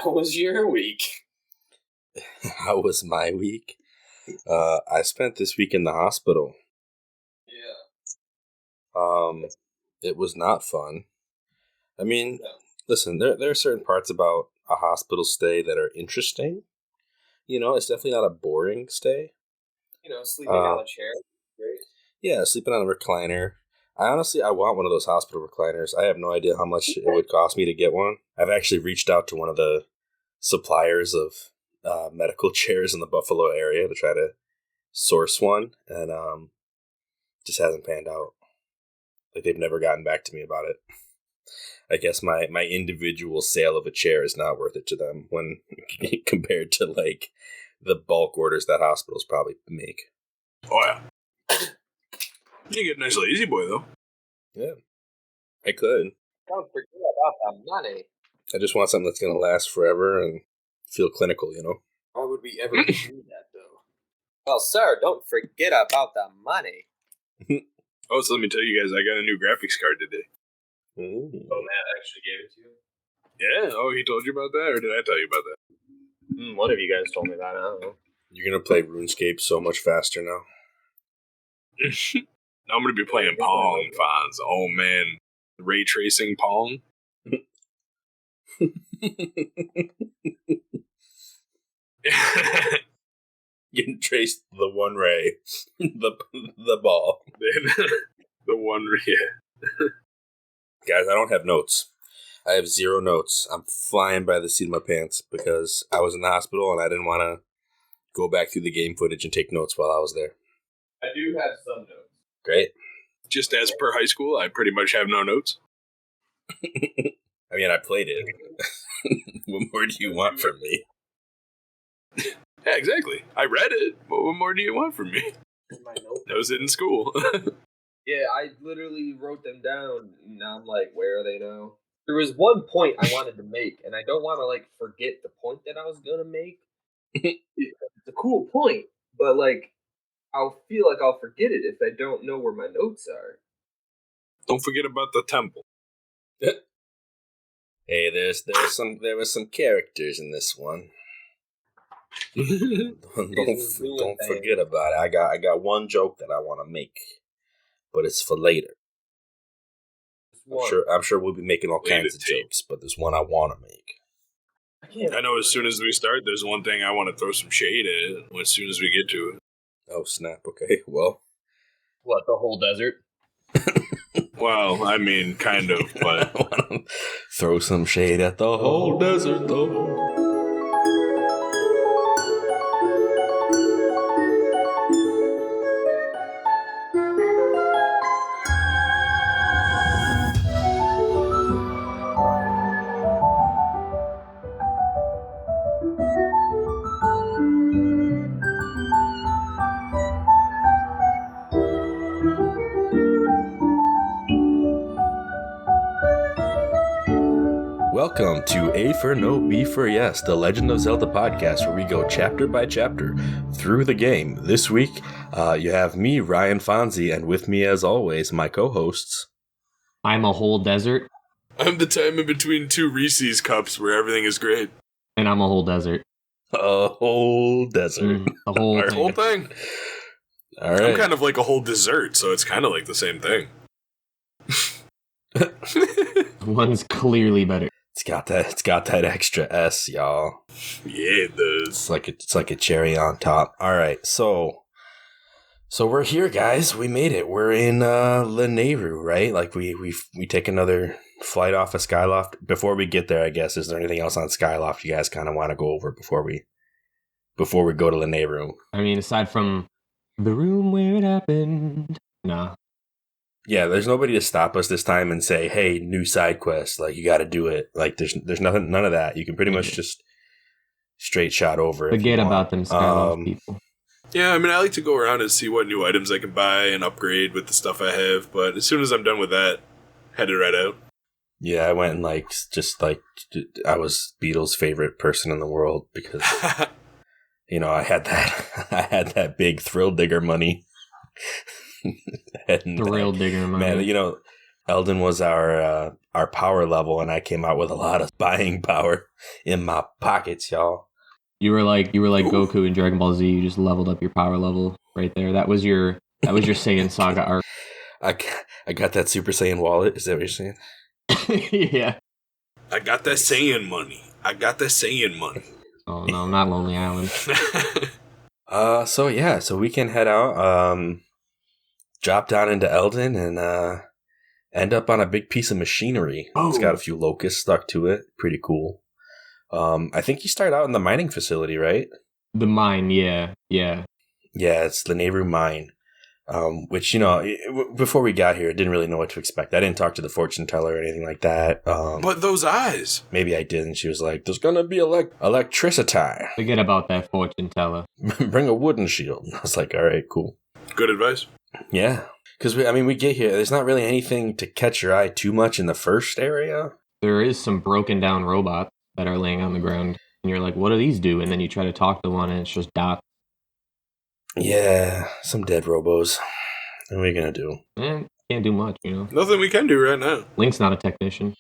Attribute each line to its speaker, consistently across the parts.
Speaker 1: How was your week?
Speaker 2: How was my week? I spent this week in the hospital.
Speaker 1: Yeah.
Speaker 2: It was not fun. I mean, listen, there are certain parts about a hospital stay that are interesting. You know, it's definitely not a boring stay.
Speaker 1: Sleeping on a chair. Great.
Speaker 2: Yeah, sleeping on a recliner. I want one of those hospital recliners. I have no idea how much it would cost me to get one. I've actually reached out to one of the suppliers of medical chairs in the Buffalo area to try to source one, and just hasn't panned out. Like, they've never gotten back to me about it. I guess my individual sale of a chair is not worth it to them when compared to, like, the bulk orders that hospitals probably make.
Speaker 3: Oh, yeah. You get a nice lazy boy, though.
Speaker 2: Yeah. I could.
Speaker 1: Don't forget about the money.
Speaker 2: I just want something that's going to last forever and feel clinical, you know?
Speaker 1: Why would we ever do that, though? Well, sir, don't forget about the money.
Speaker 3: Oh, so let me tell you guys, I got a new graphics card today.
Speaker 2: Ooh.
Speaker 1: Oh, Matt actually gave it to you?
Speaker 3: Yeah? Oh, he told you about that, or did I tell you about that?
Speaker 1: One of you guys told me that, I don't know.
Speaker 2: You're going to play RuneScape so much faster now.
Speaker 3: Now I'm going to be playing Pong, Fonz. Oh, man. Ray tracing Pong?
Speaker 2: You can trace the one ray, the ball.
Speaker 3: The one ray, yeah.
Speaker 2: Guys, I don't have notes. I have 0 notes. I'm flying by the seat of my pants because I was in the hospital and I didn't want to go back through the game footage and take notes while I was there.
Speaker 1: I do have some notes.
Speaker 2: Great.
Speaker 3: Just as per high school, I pretty much have no notes.
Speaker 2: I mean, I played it. What more do you want from me?
Speaker 3: Yeah, exactly. I read it. What more do you want from me?
Speaker 1: My notes.
Speaker 3: I was in school.
Speaker 1: Yeah, I literally wrote them down. Now I'm like, where are they now? There was one point I wanted to make, and I don't want to forget the point that I was gonna make. It's a cool point, but I'll feel like I'll forget it if I don't know where my notes are.
Speaker 3: Don't forget about the temple.
Speaker 2: Hey, there were some characters in this one. don't forget about it. I got one joke that I want to make, but it's for later. I'm sure we'll be making all kinds of jokes, but there's one I want to make.
Speaker 3: I know as soon as we start, there's one thing I want to throw some shade at as soon as we get to it.
Speaker 2: Oh, snap. Okay, well.
Speaker 1: What, the whole desert?
Speaker 3: Well, I mean, kind of, but...
Speaker 2: Throw some shade at the whole desert, though. Welcome to A4NB4Y, the Legend of Zelda podcast, where we go chapter by chapter through the game. This week, you have me, Ryan Fonzie, and with me, as always, my co-hosts.
Speaker 4: I'm a whole desert.
Speaker 3: I'm the time in between 2 Reese's cups where everything is great.
Speaker 4: And I'm a whole desert.
Speaker 2: A whole desert.
Speaker 4: The whole thing.
Speaker 3: Whole thing.
Speaker 2: All right.
Speaker 3: I'm kind of like a whole dessert, so it's kind of like the same thing.
Speaker 4: One's clearly better.
Speaker 2: It's got that extra S, y'all.
Speaker 3: Yeah, it does.
Speaker 2: It's like a cherry on top. All right, so we're here, guys. We made it. We're in Lanayru, right? Like we take another flight off of Skyloft. Before we get there, I guess, is there anything else on Skyloft you guys kind of want to go over before we go to Lanayru?
Speaker 4: I mean, aside from the room where it happened, nah.
Speaker 2: Yeah, there's nobody to stop us this time and say, "Hey, new side quest, like you got to do it." Like there's none of that. You can pretty much just straight shot over it.
Speaker 4: Forget about them Skyloft people.
Speaker 3: Yeah, I mean, I like to go around and see what new items I can buy and upgrade with the stuff I have. But as soon as I'm done with that, headed right out.
Speaker 2: Yeah, I went and I was Beatles' favorite person in the world because I had that big Thrill Digger money.
Speaker 4: Thrill Digger money.
Speaker 2: Man, Eldon was our power level, and I came out with a lot of buying power in my pockets, y'all.
Speaker 4: You were like Goku in Dragon Ball Z. You just leveled up your power level right there. That was your Saiyan Saga arc.
Speaker 2: I got that Super Saiyan wallet. Is that what you're saying?
Speaker 4: Yeah.
Speaker 3: I got that Saiyan money.
Speaker 4: Oh no, not Lonely Island.
Speaker 2: So we can head out, drop down into Eldon, and end up on a big piece of machinery.
Speaker 4: Oh.
Speaker 2: It's got a few locusts stuck to it. Pretty cool. I think you start out in the mining facility, right?
Speaker 4: The mine, yeah.
Speaker 2: Yeah, it's the Lanayru mine. Which, before we got here, I didn't really know what to expect. I didn't talk to the fortune teller or anything like that.
Speaker 3: But those eyes.
Speaker 2: Maybe I did, and she was like, there's going to be electricity.
Speaker 4: Forget about that fortune teller.
Speaker 2: Bring a wooden shield. I was like, all right, cool.
Speaker 3: Good advice.
Speaker 2: Yeah. Because, we get here. There's not really anything to catch your eye too much in the first area.
Speaker 4: There is some broken down robots that are laying on the ground. And you're like, what do these do? And then you try to talk to one, and it's just dots.
Speaker 2: Yeah, some dead robos. What are we going to do?
Speaker 4: Can't do much,
Speaker 3: Nothing we can do right now.
Speaker 4: Link's not a technician.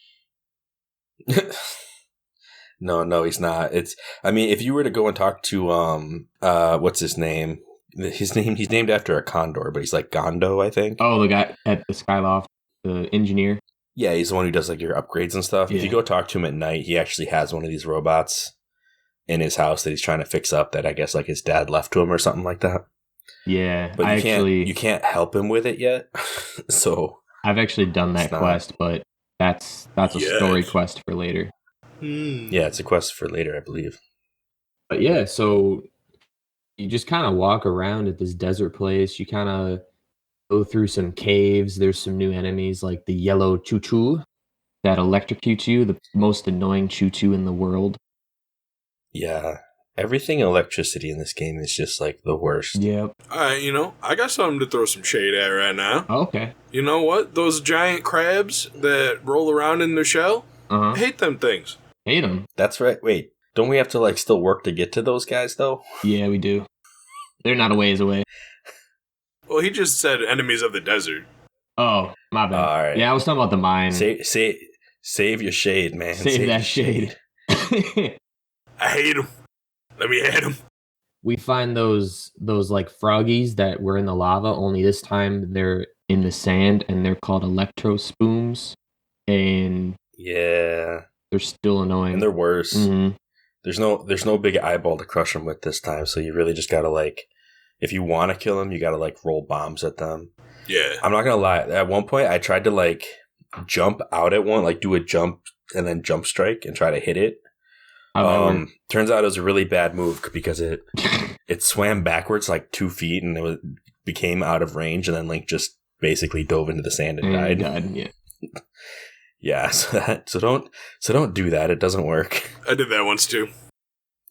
Speaker 2: No, he's not. If you were to go and talk to, what's his name? He's named after a condor, but he's like Gondo, I think.
Speaker 4: Oh, the guy at the Skyloft, the engineer.
Speaker 2: Yeah, he's the one who does like your upgrades and stuff. Yeah. If you go talk to him at night, he actually has one of these robots in his house that he's trying to fix up that I guess like his dad left to him or something like that.
Speaker 4: Yeah,
Speaker 2: but you can't help him with it yet. So
Speaker 4: I've actually done that quest, but that's a story quest for later.
Speaker 2: Yeah, it's a quest for later, I believe.
Speaker 4: But yeah, so you just kind of walk around at this desert place. You kind of go through some caves. There's some new enemies like the yellow choo-choo that electrocutes you, the most annoying choo-choo in the world.
Speaker 2: Yeah, everything electricity in this game is just like the worst.
Speaker 4: Yep.
Speaker 3: Alright, I got something to throw some shade at right now.
Speaker 4: Oh, okay.
Speaker 3: You know what? Those giant crabs that roll around in their shell? I hate them things.
Speaker 4: Hate them?
Speaker 2: That's right. Wait, don't we have to like still work to get to those guys though?
Speaker 4: Yeah, we do. They're not a ways away.
Speaker 3: Well, he just said enemies of the desert.
Speaker 4: Oh, my bad.
Speaker 2: All right.
Speaker 4: Yeah, I was talking about the mine.
Speaker 2: Save your shade, man.
Speaker 4: Save that shade.
Speaker 3: I hate them. Let me hit them.
Speaker 4: We find those like froggies that were in the lava, only this time they're in the sand, and they're called electro-spooms. And
Speaker 2: yeah,
Speaker 4: they're still annoying.
Speaker 2: And they're worse.
Speaker 4: Mm-hmm.
Speaker 2: There's no big eyeball to crush them with this time, so you really just gotta like, if you want to kill them, you gotta like roll bombs at them.
Speaker 3: Yeah.
Speaker 2: I'm not gonna lie. At one point, I tried to like jump out at one, like do a jump and then jump strike and try to hit it. Turns out it was a really bad move because it swam backwards like 2 feet and became out of range, and then Link just basically dove into the sand and died.
Speaker 4: Yeah.
Speaker 2: Yeah. So don't do that. It doesn't work.
Speaker 3: I did that once too.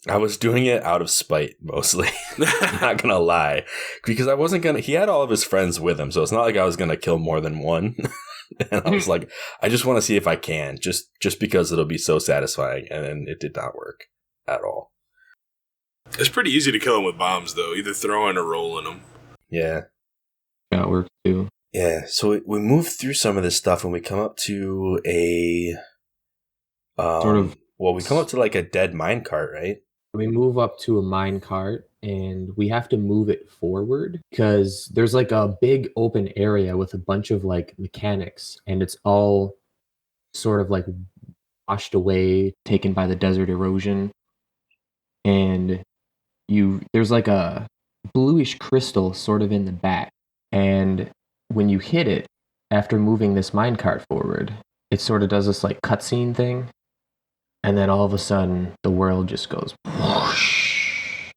Speaker 2: I was doing it out of spite mostly. I'm not gonna lie, because I wasn't gonna. He had all of his friends with him, so it's not like I was gonna kill more than one. And I was like, I just want to see if I can, just because it'll be so satisfying. And then it did not work at all.
Speaker 3: It's pretty easy to kill them with bombs, though, either throwing or rolling them.
Speaker 2: Yeah.
Speaker 4: That works too.
Speaker 2: Yeah, so we move through some of this stuff, and we come up to a we come up to like a dead minecart, right?
Speaker 4: We move up to a minecart, and we have to move it forward because there's like a big open area with a bunch of like mechanics, and it's all sort of like washed away, taken by the desert erosion. And there's like a bluish crystal sort of in the back, and when you hit it after moving this minecart forward, it sort of does this like cutscene thing, and then all of a sudden the world just goes whoosh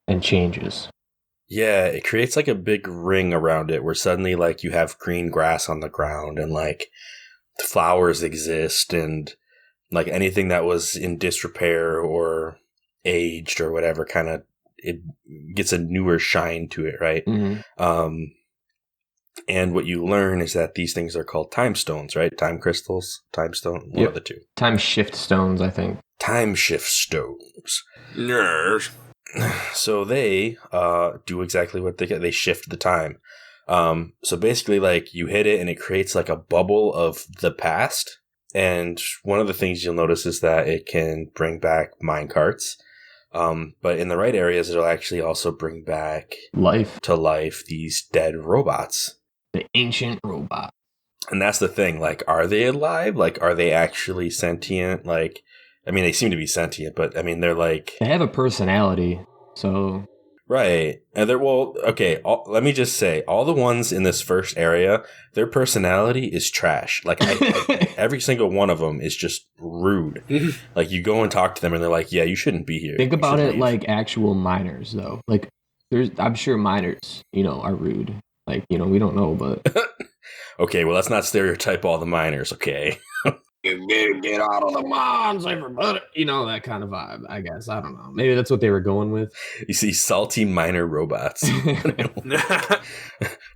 Speaker 4: and changes.
Speaker 2: Yeah, it creates like a big ring around it where suddenly like you have green grass on the ground, and like flowers exist, and like anything that was in disrepair or aged or whatever, kind of it gets a newer shine to it, right?
Speaker 4: Mm-hmm.
Speaker 2: And what you learn is that these things are called time stones, right? Time crystals, time stone, one of the two.
Speaker 4: Time shift stones, I think.
Speaker 2: Time shift stones.
Speaker 3: Yes.
Speaker 2: So they do exactly what they shift the time. So basically, like, you hit it and it creates like a bubble of the past. And one of the things you'll notice is that it can bring back mine carts. But in the right areas, it'll actually also bring back to life these dead robots.
Speaker 4: The ancient robot.
Speaker 2: And that's the thing. Like, are they alive? Like, are they actually sentient? Like, I mean, they seem to be sentient, but I mean, they're like...
Speaker 4: They have a personality, so...
Speaker 2: Right. And they're, well, okay, let me just say, all the ones in this first area, their personality is trash. Like, every single one of them is just rude. Like, you go and talk to them and they're like, yeah, you shouldn't be here.
Speaker 4: Think about it like actual miners, though. Like, I'm sure miners, are rude. Like, we don't know, but...
Speaker 2: Okay, well, let's not stereotype all the miners, okay?
Speaker 4: Get out of the mines, everybody. That kind of vibe, I guess. I don't know. Maybe that's what they were going with.
Speaker 2: You see salty miner robots.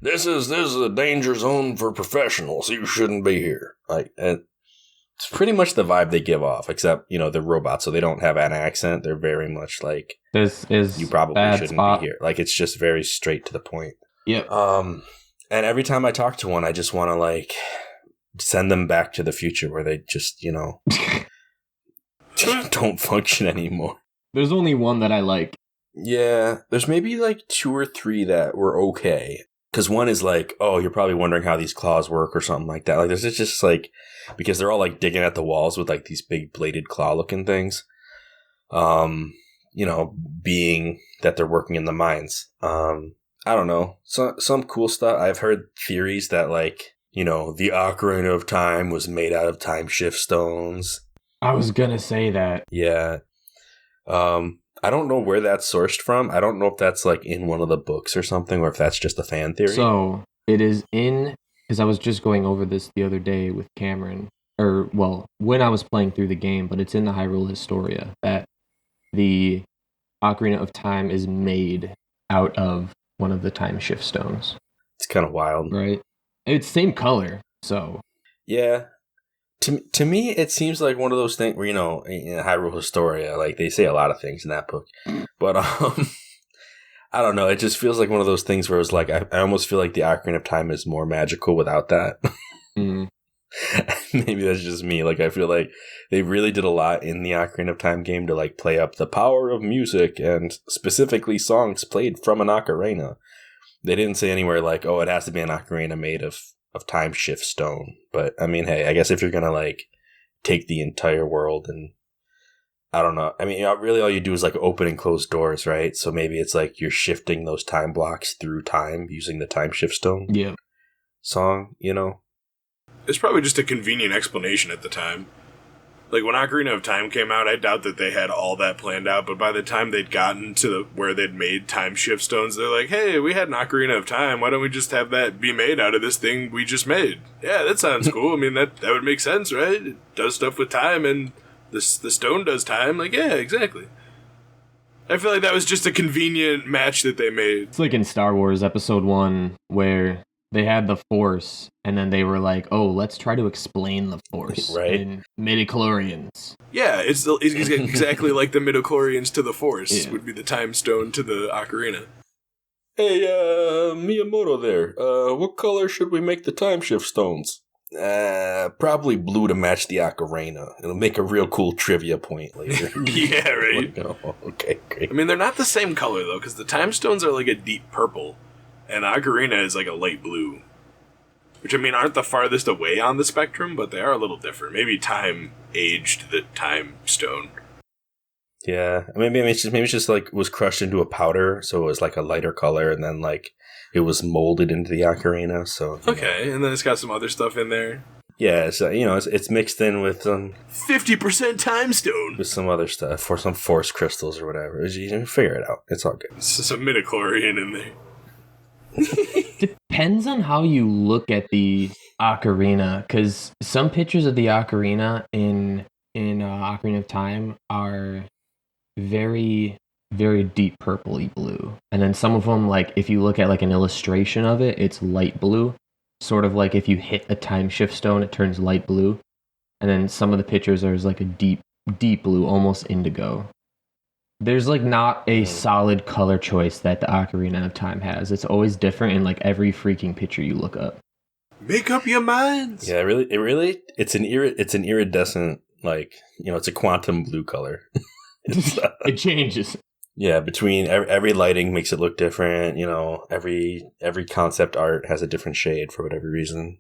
Speaker 2: This is a danger zone for professionals. You shouldn't be here. Like, it's pretty much the vibe they give off, except, they're robots, so they don't have an accent. They're very much like,
Speaker 4: this is
Speaker 2: you probably shouldn't be here. Like, it's just very straight to the point.
Speaker 4: Yep.
Speaker 2: And every time I talk to one, I just want to, like, send them back to the future where they just, don't function anymore.
Speaker 4: There's only one that I like.
Speaker 2: Yeah, there's maybe like 2 or 3 that were okay. Because one is like, oh, you're probably wondering how these claws work or something like that. Like, there's just like, because they're all like digging at the walls with like these big bladed claw looking things. Being that they're working in the mines. I don't know. Some cool stuff. I've heard theories that, like, the Ocarina of Time was made out of time shift stones.
Speaker 4: I was gonna say that.
Speaker 2: Yeah. I don't know where that's sourced from. I don't know if that's, like, in one of the books or something, or if that's just a fan theory.
Speaker 4: So, it is in... Because I was just going over this the other day with Cameron. When I was playing through the game, but it's in the Hyrule Historia, that the Ocarina of Time is made out of one of the time shift stones.
Speaker 2: It's kind of wild.
Speaker 4: Right? It's same color, so... Yeah.
Speaker 2: To me, it seems like one of those things where, in Hyrule Historia, like, they say a lot of things in that book. But, I don't know. It just feels like one of those things where it's like, I almost feel like the Ocarina of Time is more magical without that.
Speaker 4: Mm.
Speaker 2: Maybe that's just me. Like, I feel like they really did a lot in the Ocarina of Time game to, like, play up the power of music and specifically songs played from an ocarina. They didn't say anywhere like, oh, it has to be an ocarina made of time shift stone. But, I mean, hey, I guess if you're going to, like, take the entire world and, I don't know. I mean, really all you do is, like, open and close doors, right? So maybe it's like you're shifting those time blocks through time using the time shift stone song,
Speaker 3: It's probably just a convenient explanation at the time. Like, when Ocarina of Time came out, I doubt that they had all that planned out, but by the time they'd gotten to where they'd made time shift stones, they're like, hey, we had an Ocarina of Time, why don't we just have that be made out of this thing we just made? Yeah, that sounds cool. I mean, that would make sense, right? It does stuff with time, and the stone does time. Like, yeah, exactly. I feel like that was just a convenient match that they made.
Speaker 4: It's like in Star Wars Episode 1, where they had the Force, and then they were like, oh, let's try to explain the Force in midichlorians.
Speaker 3: Yeah, it's exactly like the midichlorians to the Force would be the time stone to the ocarina.
Speaker 2: Hey, Miyamoto there, what color should we make the time shift stones? Probably blue to match the ocarina. It'll make a real cool trivia point later.
Speaker 3: Yeah, right.
Speaker 2: Okay, great.
Speaker 3: I mean, they're not the same color, though, because the time stones are like a deep purple. And ocarina is like a light blue. Which, I mean, aren't the farthest away on the spectrum, but they are a little different. Maybe time aged the time stone.
Speaker 2: Yeah, maybe it's just like was crushed into a powder, so it was like a lighter color, and then like it was molded into the ocarina. So
Speaker 3: okay, and then it's got some other stuff in there.
Speaker 2: Yeah, so it's mixed in with
Speaker 3: 50% time stone
Speaker 2: with some other stuff, or some force crystals or whatever. You can figure it out. It's all good.
Speaker 3: It's some midichlorian in there.
Speaker 4: Depends on how you look at the ocarina, because some pictures of the ocarina in Ocarina of Time are very, very deep purpley blue, and then some of them, like if you look at like an illustration of it, it's light blue, sort of like if you hit a time shift stone, it turns light blue, and then some of the pictures are like a deep blue, almost indigo. There's like not a solid color choice that the Ocarina of Time has. It's always different in like every freaking picture you look up.
Speaker 3: Make up your minds.
Speaker 2: Yeah, it's an iridescent, like, it's a quantum blue color.
Speaker 4: It changes.
Speaker 2: Yeah, between every lighting makes it look different. Every concept art has a different shade for whatever reason.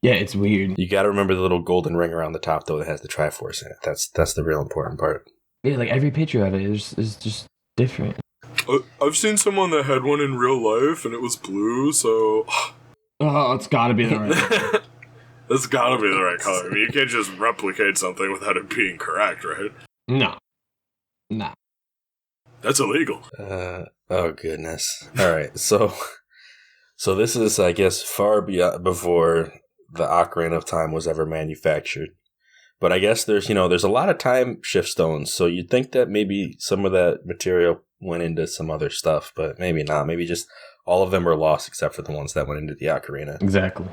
Speaker 4: Yeah, it's weird.
Speaker 2: You got to remember the little golden ring around the top though that has the Triforce in it. That's the real important part.
Speaker 4: Yeah, like every picture of it is just different.
Speaker 3: I've seen someone that had one in real life and it was blue, so
Speaker 4: Oh, it's got to be the right.
Speaker 3: That's gotta be the right color. I mean, you can't just replicate something without it being correct, right?
Speaker 4: No.
Speaker 3: That's illegal.
Speaker 2: Oh goodness. All right. So this is, I guess, far before the Ocarina of Time was ever manufactured. But I guess there's a lot of time shift stones, so you'd think that maybe some of that material went into some other stuff, but maybe not. Maybe just all of them were lost except for the ones that went into the Ocarina.
Speaker 4: Exactly.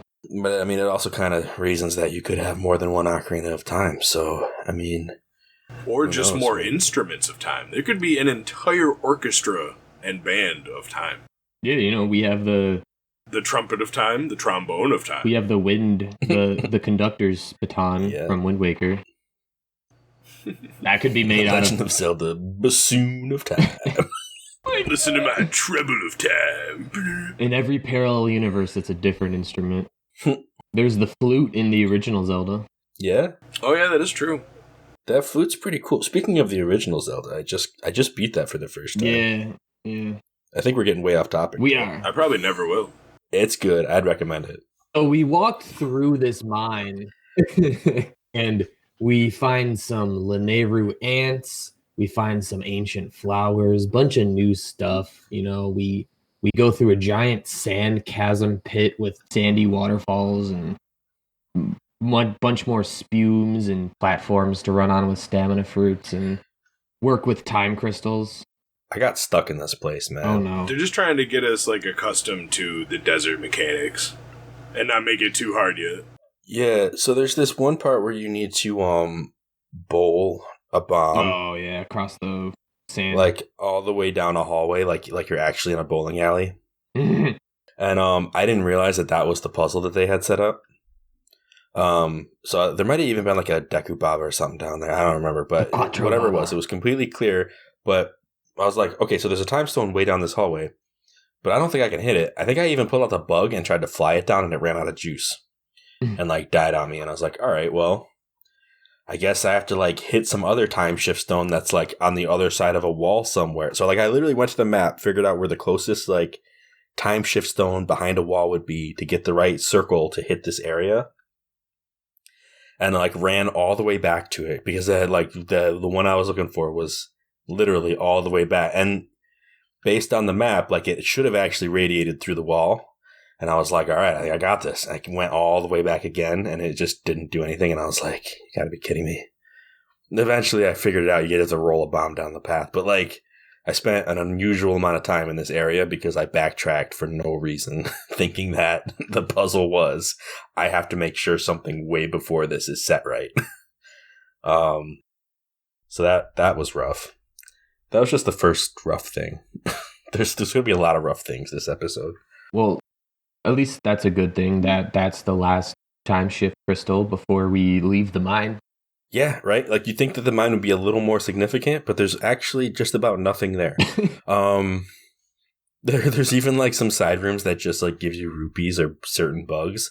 Speaker 2: But I mean, it also kind of reasons that you could have more than one Ocarina of Time. So, I mean...
Speaker 3: Or just more instruments of time. There could be an entire orchestra and band of time.
Speaker 4: Yeah, we have the
Speaker 3: trumpet of time, the trombone of time.
Speaker 4: We have the wind, the conductor's baton from Wind Waker. That could be made out of...
Speaker 2: Legend of Zelda, bassoon of time.
Speaker 3: Listen to my treble of time.
Speaker 4: In every parallel universe, it's a different instrument. There's the flute in the original Zelda.
Speaker 2: Yeah?
Speaker 3: Oh yeah, that is true.
Speaker 2: That flute's pretty cool. Speaking of the original Zelda, I just beat that for the first time.
Speaker 4: Yeah.
Speaker 2: I think we're getting way off topic.
Speaker 4: We are.
Speaker 3: I probably never will.
Speaker 2: It's good. I'd recommend it.
Speaker 4: So we walked through this mine, and we find some Lanayru ants. We find some ancient flowers, bunch of new stuff. We go through a giant sand chasm pit with sandy waterfalls and bunch more spumes and platforms to run on with stamina fruits and work with time crystals.
Speaker 2: I got stuck in this place, man.
Speaker 4: Oh no.
Speaker 3: They're just trying to get us accustomed to the desert mechanics and not make it too hard yet.
Speaker 2: Yeah, so there's this one part where you need to bowl a bomb.
Speaker 4: Oh yeah, across the sand.
Speaker 2: Like all the way down a hallway, like you're actually in a bowling alley. And I didn't realize that was the puzzle that they had set up. So there might have even been like a Deku or something down there. I don't remember, but whatever it was completely clear. But I was like, okay, so there's a time stone way down this hallway, but I don't think I can hit it. I think I even pulled out the bug and tried to fly it down, and it ran out of juice and died on me. And I was like, all right, well, I guess I have to hit some other time shift stone that's on the other side of a wall somewhere. So I literally went to the map, figured out where the closest time shift stone behind a wall would be to get the right circle to hit this area. And ran all the way back to it because I had the one I was looking for was literally all the way back. And based on the map, it should have actually radiated through the wall. And I was like, all right, I think I got this. And I went all the way back again, and it just didn't do anything. And I was like, you gotta be kidding me. And eventually I figured it out. You get to roll a bomb down the path. But I spent an unusual amount of time in this area because I backtracked for no reason, thinking that the puzzle was, I have to make sure something way before this is set right. So that was rough. That was just the first rough thing. There's going to be a lot of rough things this episode.
Speaker 4: Well, at least that's a good thing that's the last time shift crystal before we leave the mine.
Speaker 2: Yeah, right? You think that the mine would be a little more significant, but there's actually just about nothing there. There's even some side rooms that just gives you rupees or certain bugs.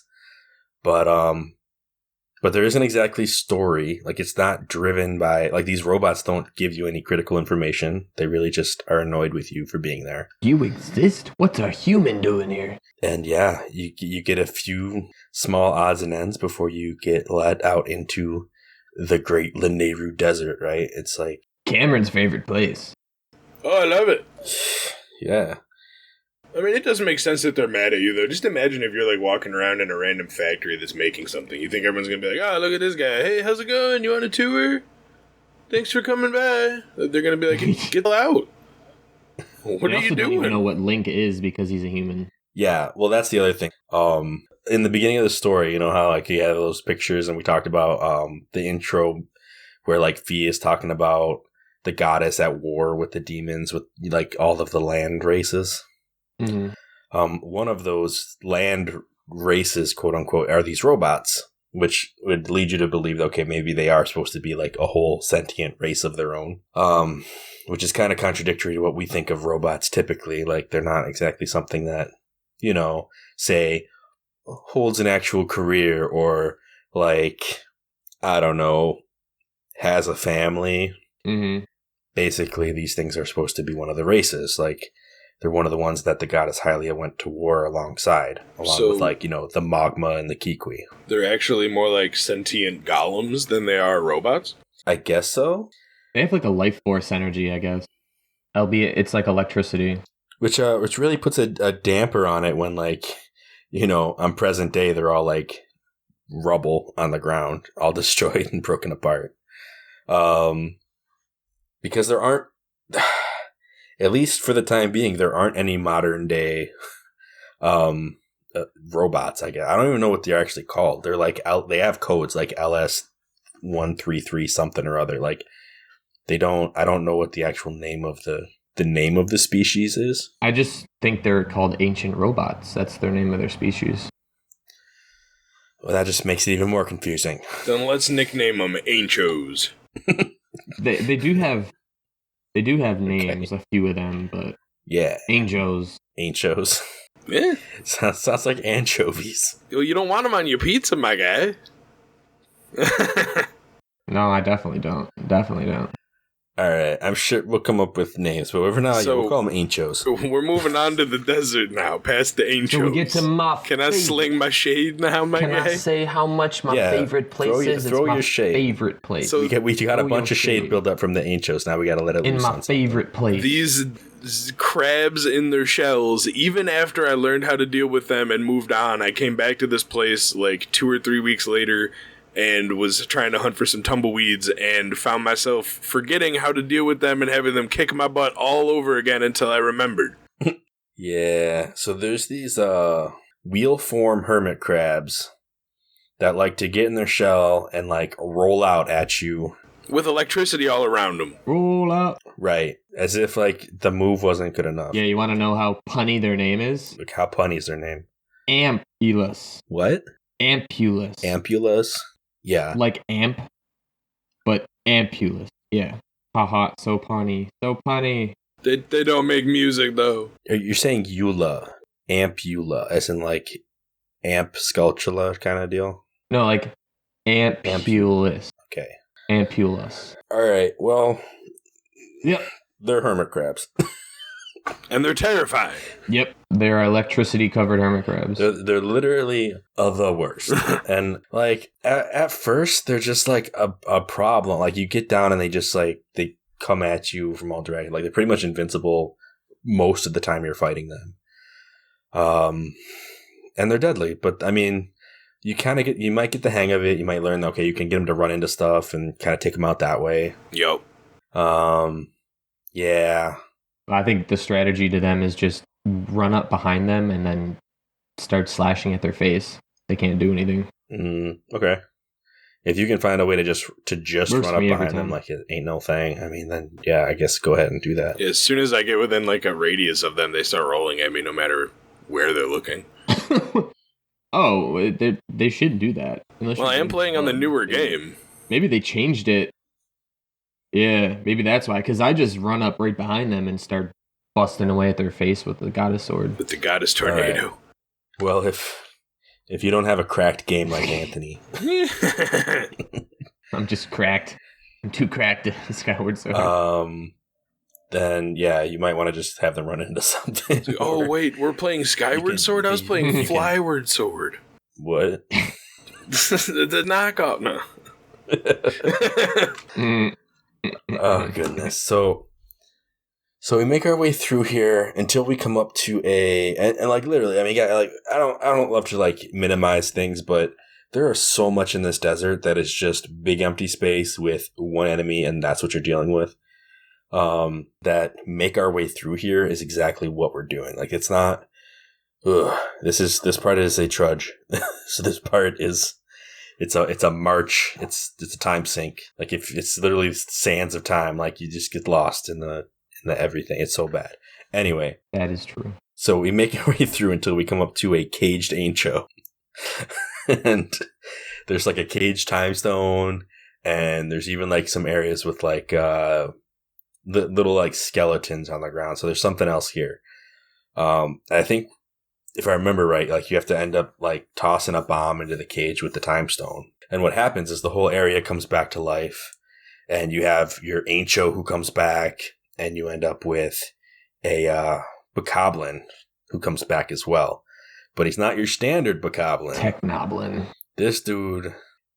Speaker 2: But there isn't exactly story. It's not driven by these robots don't give you any critical information. They really just are annoyed with you for being there.
Speaker 4: You exist? What's a human doing here?
Speaker 2: And yeah, you get a few small odds and ends before you get let out into the great Lanayru Desert, right? It's
Speaker 4: Cameron's favorite place.
Speaker 3: Oh, I love it.
Speaker 2: Yeah.
Speaker 3: I mean, it doesn't make sense that they're mad at you, though. Just imagine if you're, walking around in a random factory that's making something. You think everyone's going to be like, oh, look at this guy. Hey, how's it going? You on a tour? Thanks for coming by. They're going to be like, get out. What are you doing?
Speaker 4: Don't even know what Link is because he's a human.
Speaker 2: Yeah, well, that's the other thing. In the beginning of the story, how, you have those pictures, and we talked about the intro where, Fee is talking about the goddess at war with the demons, with like all of the land races.
Speaker 4: Mhm.
Speaker 2: One of those land races, quote unquote, are these robots, which would lead you to believe, okay, maybe they are supposed to be like a whole sentient race of their own. Which is kind of contradictory to what we think of robots typically. Like, they're not exactly something that, you know, say, holds an actual career or, like, I don't know, has a family.
Speaker 4: Mhm.
Speaker 2: Basically, these things are supposed to be one of the races. Like, they're one of the ones that the goddess Hylia went to war alongside, along with, like, you know, the Magma and the Kikwi.
Speaker 3: They're actually more like sentient golems than they are robots?
Speaker 2: I guess so.
Speaker 4: They have like a life force energy, I guess. Albeit it's like electricity.
Speaker 2: Which really puts a damper on it when, like, you know, on present day, they're all, like, rubble on the ground, all destroyed and broken apart. Because there aren't, at least for the time being, there aren't any modern day robots, I guess. I don't even know what they're actually called. They're like, they have codes like LS133 something or other. Like, I don't know what the actual name of the name of the species is.
Speaker 4: I just think they're called ancient robots. That's their name of their species.
Speaker 2: Well, that just makes it even more confusing.
Speaker 3: Then let's nickname them Anchos.
Speaker 4: They do have names, a few of them, but
Speaker 2: Yeah.
Speaker 4: Angels.
Speaker 2: Anchos.
Speaker 3: Yeah.
Speaker 2: Sounds like anchovies.
Speaker 3: Well, you don't want them on your pizza, my guy.
Speaker 4: No, I definitely don't. Definitely don't.
Speaker 2: All right, I'm sure we'll come up with names, but for now, we'll call them Anchos.
Speaker 3: We're moving on to the desert now, past the Anchos.
Speaker 4: So we get to my
Speaker 3: Can I sling my shade now, my
Speaker 4: Can
Speaker 3: guy?
Speaker 4: I say how much my favorite place is?
Speaker 2: Throw
Speaker 4: it's my
Speaker 2: your shade.
Speaker 4: favorite place.
Speaker 3: So
Speaker 2: we got a bunch of shade
Speaker 4: shade.
Speaker 2: built up from the Anchos. Now we got to let it
Speaker 4: in
Speaker 2: loose
Speaker 4: my
Speaker 2: on something.
Speaker 4: favorite place.
Speaker 3: These crabs in their shells, even after I learned how to deal with them and moved on, I came back to this place like 2 or 3 weeks later and was trying to hunt for some tumbleweeds and found myself forgetting how to deal with them and having them kick my butt all over again until I remembered.
Speaker 2: Yeah, so there's these wheel form hermit crabs that like to get in their shell and like roll out at you.
Speaker 3: With electricity all around them.
Speaker 4: Roll up.
Speaker 2: Right, as if like the move wasn't good enough.
Speaker 4: Yeah, you want to know how punny their name is?
Speaker 2: Like, how punny is their name?
Speaker 4: Ampulus.
Speaker 2: What?
Speaker 4: Ampulus.
Speaker 2: Ampulus? Yeah.
Speaker 4: Like amp, but ampulus. Yeah. Haha, so punny. So punny.
Speaker 3: They don't make music, though.
Speaker 2: You're saying Eula. Ampula, as in like amp sculptula kind of deal?
Speaker 4: No, like ampulus.
Speaker 2: Okay.
Speaker 4: Ampulus.
Speaker 2: All right, well,
Speaker 4: Yep.
Speaker 2: they're hermit crabs.
Speaker 3: And they're terrifying.
Speaker 4: Yep. They're electricity-covered hermit crabs.
Speaker 2: They're literally the worst. And like at first, they're just like a problem. Like you get down and they just like they come at you from all directions. Like they're pretty much invincible most of the time you're fighting them. And they're deadly. But I mean, you might get the hang of it. You might learn, okay, you can get them to run into stuff and kind of take them out that way.
Speaker 3: Yup.
Speaker 2: Yeah.
Speaker 4: I think the strategy to them is just run up behind them and then start slashing at their face. They can't do anything.
Speaker 2: Okay. If you can find a way to just
Speaker 4: Works
Speaker 2: run
Speaker 4: for
Speaker 2: up
Speaker 4: me every
Speaker 2: behind them
Speaker 4: time.
Speaker 2: like it ain't no thing, I mean, then yeah, I guess go ahead and do that.
Speaker 3: As soon as I get within like a radius of them, they start rolling at me no matter where they're looking.
Speaker 4: Oh, they shouldn't do that.
Speaker 3: Well, I am playing on the newer game.
Speaker 4: Maybe they changed it. Yeah, maybe that's why. Because I just run up right behind them and start busting away at their face with the goddess sword.
Speaker 3: With the goddess tornado.
Speaker 2: Right. Well, if you don't have a cracked game like Anthony,
Speaker 4: I'm just cracked. I'm too cracked to Skyward Sword.
Speaker 2: then yeah, you might want to just have them run into something.
Speaker 3: Oh wait, we're playing Skyward Sword? I was playing Flyward Sword.
Speaker 2: What?
Speaker 3: The knockoff, no.
Speaker 2: Oh goodness. So we make our way through here until we come up to and like literally, I mean, like I don't love to like minimize things, but there is so much in this desert that is just big empty space with one enemy, and that's what you're dealing with. That make our way through here is exactly what we're doing. Like it's not. This part is a trudge. So this part is it's a march. It's a time sink. Like if it's literally sands of time. Like you just get lost in the everything. It's so bad. Anyway,
Speaker 4: That is true.
Speaker 2: so we make our way through until we come up to a caged Aincho. And there's like a caged time stone, and there's even like some areas with like the little like skeletons on the ground. So there's something else here. I think if I remember right, like you have to end up like tossing a bomb into the cage with the time stone. And what happens is the whole area comes back to life, and you have your Aincho who comes back, and you end up with a Bokoblin who comes back as well. But he's not your standard Bokoblin.
Speaker 4: Technoblin.
Speaker 2: This dude,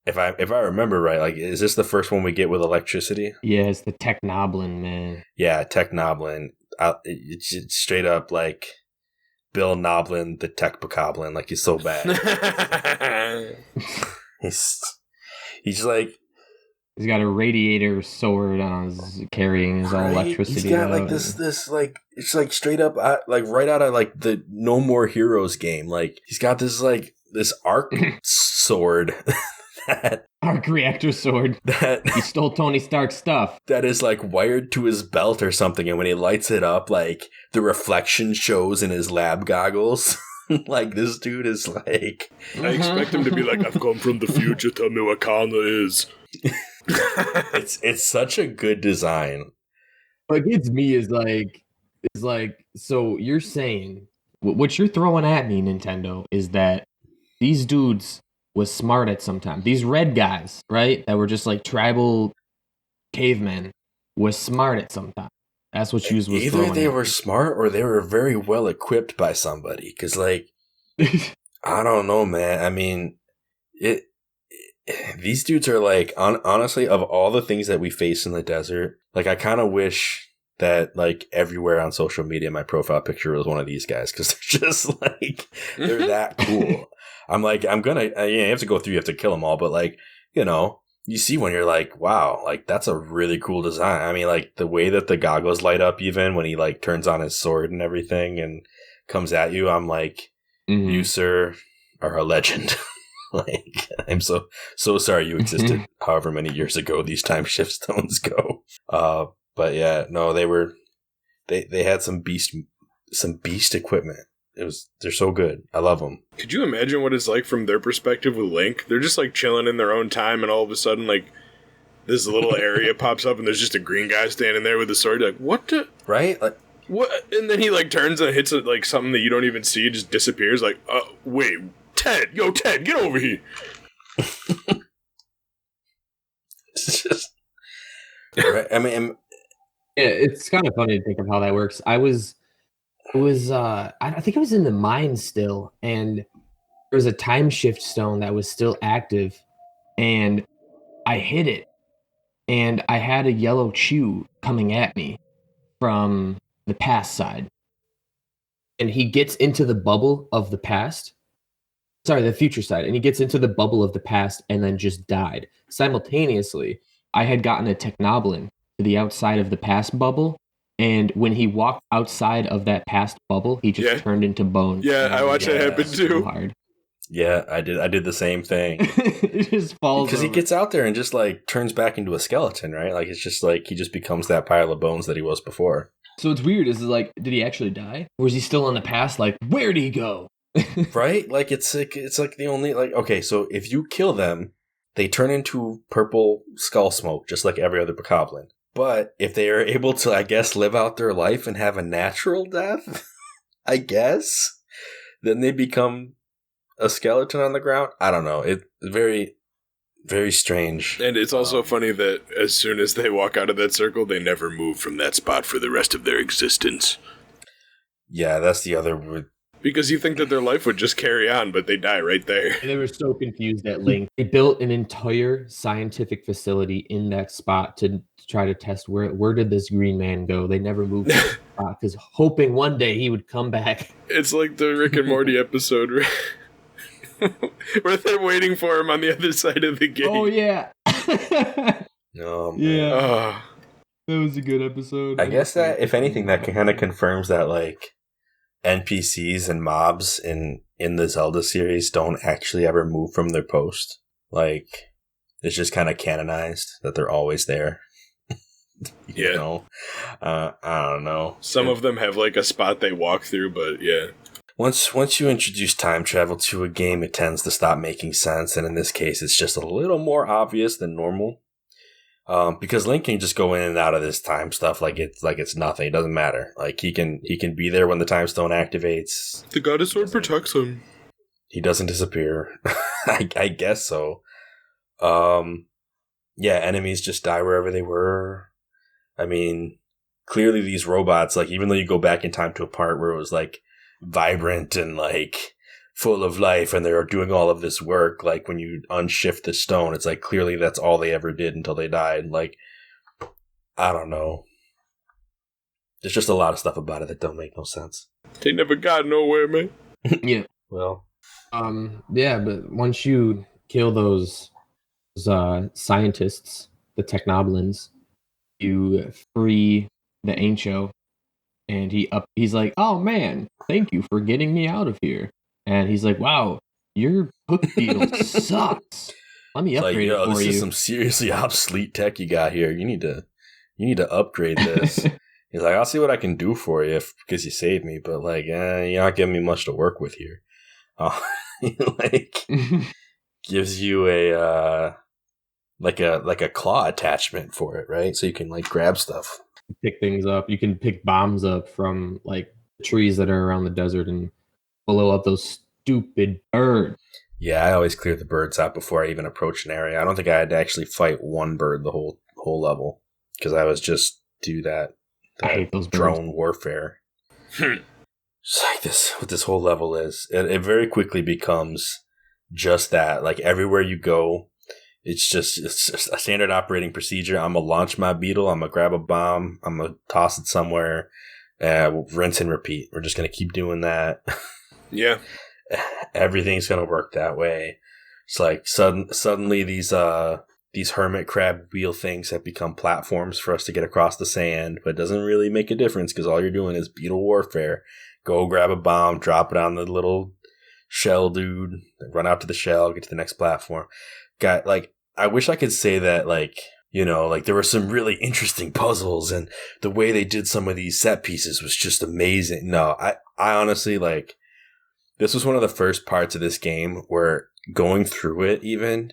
Speaker 2: if I remember right, like is this the first one we get with electricity?
Speaker 4: Yeah, it's the Technoblin, man.
Speaker 2: Yeah, Technoblin. It's straight up like Bill Noblin, the Tech Bokoblin. Like he's so bad. he's like,
Speaker 4: he's got a radiator sword on his carrying his own electricity.
Speaker 2: He's got like this like it's like straight up like right out of like the No More Heroes game. Like he's got this arc sword that
Speaker 4: arc reactor sword
Speaker 2: that
Speaker 4: he stole Tony Stark's stuff.
Speaker 2: That is like wired to his belt or something, and when he lights it up, like the reflection shows in his lab goggles. Like this dude is like,
Speaker 3: I expect him to be like, I've come from the future, tell me what Wakanda is.
Speaker 2: it's such a good design.
Speaker 4: What gets me is like, so you're saying what you're throwing at me, Nintendo, is that these dudes was smart at some time. These red guys, right, that were just like tribal cavemen, was smart at some time. That's what you was
Speaker 2: either they were smart or they were very well equipped by somebody. Because like, I don't know, man. I mean, these dudes are like, honestly, of all the things that we face in the desert, like I kind of wish that like everywhere on social media, my profile picture was one of these guys, because they're just like, they're that cool. I'm like, I'm gonna, you have to go through, you have to kill them all, but like, you know, you see when you're like, wow, like that's a really cool design. I mean, like the way that the goggles light up, even when he like turns on his sword and everything and comes at you, I'm like, you, sir, are a legend. Like, I'm so sorry you existed however many years ago these time shift stones go. But yeah, no, they had some beast equipment. They're so good. I love them.
Speaker 3: Could you imagine what it's like from their perspective with Link? They're just like chilling in their own time, and all of a sudden, like this little area pops up, and there's just a green guy standing there with a sword. You're like, what?
Speaker 2: Right? Like,
Speaker 3: what? And then he like turns and hits it like something that you don't even see. It just disappears. Like, wait, Ted, get over here.
Speaker 2: It's just, right? I mean,
Speaker 4: yeah, it's kind of funny to think of how that works. I think I was in the mine still, and there was a time shift stone that was still active, and I hit it, and I had a yellow chew coming at me from the past side, and he gets into the bubble of the past. Sorry, the future side, and he gets into the bubble of the past and then just died. Simultaneously, I had gotten a Technoblin to the outside of the past bubble, and when he walked outside of that past bubble, he just turned into bone.
Speaker 3: Yeah, I watched that happen too.
Speaker 4: Hard.
Speaker 2: Yeah, I did the same thing.
Speaker 4: It just falls
Speaker 2: because he gets out there and just like turns back into a skeleton, right? Like it's just like he just becomes that pile of bones that he was before.
Speaker 4: So it's weird. Is it like, did he actually die, or is he still in the past? Like, where'd he go?
Speaker 2: Right? Like it's like the only like, okay, so if you kill them, they turn into purple skull smoke, just like every other Bokoblin. But if they are able to, I guess, live out their life and have a natural death, I guess, then they become a skeleton on the ground. I don't know. It's very, very strange.
Speaker 3: And it's also funny that as soon as they walk out of that circle, they never move from that spot for the rest of their existence.
Speaker 2: Yeah, that's the other.
Speaker 3: Because you think that their life would just carry on, but they die right there.
Speaker 4: They were so confused at Link. They built an entire scientific facility in that spot to try to test where did this green man go. They never moved from that spot because hoping one day he would come back.
Speaker 3: It's like the Rick and Morty episode where they're waiting for him on the other side of the gate.
Speaker 4: Oh, yeah.
Speaker 2: No,
Speaker 4: yeah. That was a good episode.
Speaker 2: I guess that, if anything, that kind of confirms that, like, NPCs and mobs in the Zelda series don't actually ever move from their post. Like, it's just kind of canonized that they're always there. You know? I don't know.
Speaker 3: Some of them have like a spot they walk through, but yeah.
Speaker 2: Once you introduce time travel to a game, it tends to stop making sense, and in this case, it's just a little more obvious than normal. Because Link can just go in and out of this time stuff like it's nothing. It doesn't matter. Like he can be there when the time stone activates.
Speaker 3: The goddess sword protects him.
Speaker 2: He doesn't disappear. I guess so. Yeah, enemies just die wherever they were. I mean, clearly these robots, like, even though you go back in time to a part where it was, like, vibrant and, like, full of life and they're doing all of this work, like, when you unshift the stone, it's like, clearly that's all they ever did until they died. Like, I don't know. There's just a lot of stuff about it that don't make no sense.
Speaker 3: They never got nowhere, man.
Speaker 4: Yeah.
Speaker 2: Well.
Speaker 4: Yeah, but once you kill those scientists, the Technoblins, you free the Aincho, and he's like, "Oh man, thank you for getting me out of here." And he's like, "Wow, your hook beetle sucks. Let me upgrade it for you."
Speaker 2: This is some seriously obsolete tech you got here. You need to upgrade this. He's like, "I'll see what I can do for you because you saved me, but like, you're not giving me much to work with here." Like, gives you a like a claw attachment for it, right? So you can like grab stuff,
Speaker 4: pick things up. You can pick bombs up from like trees that are around the desert and blow up those stupid birds.
Speaker 2: Yeah, I always clear the birds out before I even approach an area. I don't think I had to actually fight one bird the whole level because I was just do that
Speaker 4: I hate those
Speaker 2: drone
Speaker 4: birds.
Speaker 2: warfare. It's like this. What this whole level is, it very quickly becomes just that. Like everywhere you go, it's just a standard operating procedure. I'm gonna launch my beetle. I'm gonna grab a bomb. I'm gonna toss it somewhere. Rinse and repeat. We're just gonna keep doing that.
Speaker 3: Yeah.
Speaker 2: Everything's gonna work that way. It's like suddenly these hermit crab wheel things have become platforms for us to get across the sand, but it doesn't really make a difference because all you're doing is beetle warfare. Go grab a bomb, drop it on the little shell dude, run out to the shell, get to the next platform. I wish I could say that, like, you know, like there were some really interesting puzzles and the way they did some of these set pieces was just amazing. No, I honestly, like, this was one of the first parts of this game where going through it, even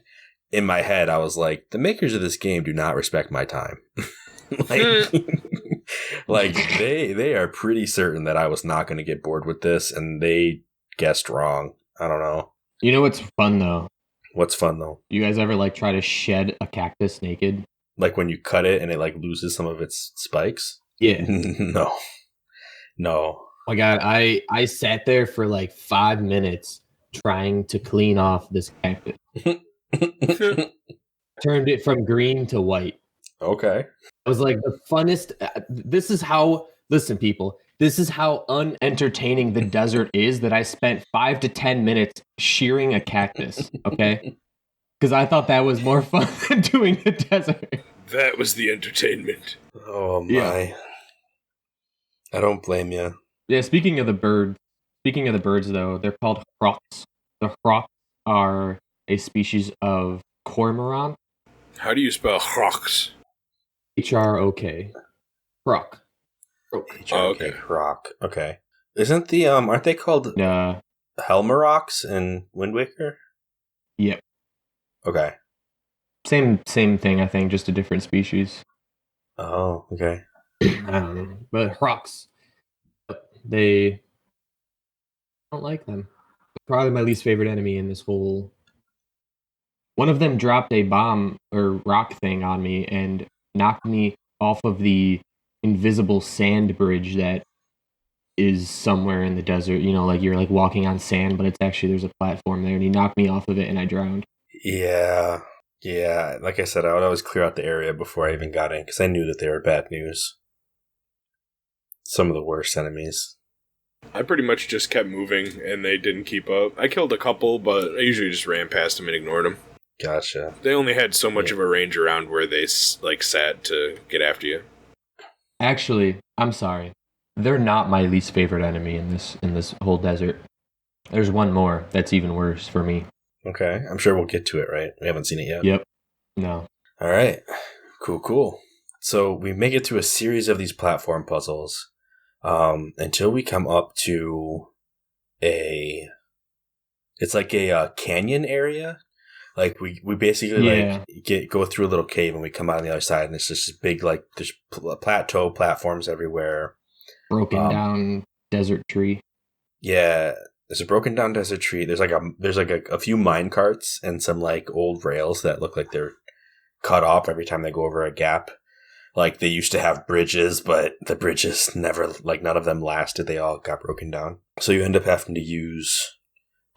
Speaker 2: in my head, I was like, the makers of this game do not respect my time. like they are pretty certain that I was not going to get bored with this, and they guessed wrong. I don't know.
Speaker 4: You know what's fun though?
Speaker 2: What's fun though?
Speaker 4: You guys ever like try to shed a cactus naked?
Speaker 2: Like when you cut it and it like loses some of its spikes?
Speaker 4: Yeah.
Speaker 2: No.
Speaker 4: Oh my God, I sat there for like 5 minutes trying to clean off this cactus. Turned it from green to white.
Speaker 2: Okay.
Speaker 4: It was like the funnest. Listen, people, this is how unentertaining the desert is that I spent 5 to 10 minutes shearing a cactus, okay? Because I thought that was more fun than doing the desert.
Speaker 3: That was the entertainment.
Speaker 2: Oh my.
Speaker 4: Yeah.
Speaker 2: I don't blame you.
Speaker 4: Yeah, speaking of the birds, though, they're called hroks. The hroks are a species of cormorant.
Speaker 3: How do you spell hroks?
Speaker 4: Hrok. Hrok.
Speaker 3: Oh, okay.
Speaker 2: Rock. Okay. Isn't the aren't they called Helmaroks in Wind Waker?
Speaker 4: Yep.
Speaker 2: Okay.
Speaker 4: Same thing, I think, just a different species.
Speaker 2: Oh, okay.
Speaker 4: I don't know. But hroks, they don't like them. Probably my least favorite enemy in this whole. One of them dropped a bomb or rock thing on me and knocked me off of the invisible sand bridge that is somewhere in the desert. You know, like you're like walking on sand, but it's actually there's a platform there, and he knocked me off of it, and I drowned.
Speaker 2: Yeah. Like I said, I would always clear out the area before I even got in because I knew that they were bad news. Some of the worst enemies.
Speaker 3: I pretty much just kept moving, and they didn't keep up. I killed a couple, but I usually just ran past them and ignored them.
Speaker 2: Gotcha.
Speaker 3: They only had so much of a range around where they like sat to get after you.
Speaker 4: Actually, I'm sorry. They're not my least favorite enemy in this whole desert. There's one more that's even worse for me.
Speaker 2: Okay, I'm sure we'll get to it, right? We haven't seen it yet.
Speaker 4: Yep. No.
Speaker 2: All right. Cool. So we make it through a series of these platform puzzles until we come up to it's like a canyon area. Like we basically go through a little cave and we come out on the other side and it's just this big, like, there's plateau platforms everywhere.
Speaker 4: Broken down desert tree.
Speaker 2: Yeah. There's a broken down desert tree. There's like a few mine carts and some like old rails that look like they're cut off every time they go over a gap. Like they used to have bridges, but the bridges never, like none of them lasted. They all got broken down. So you end up having to use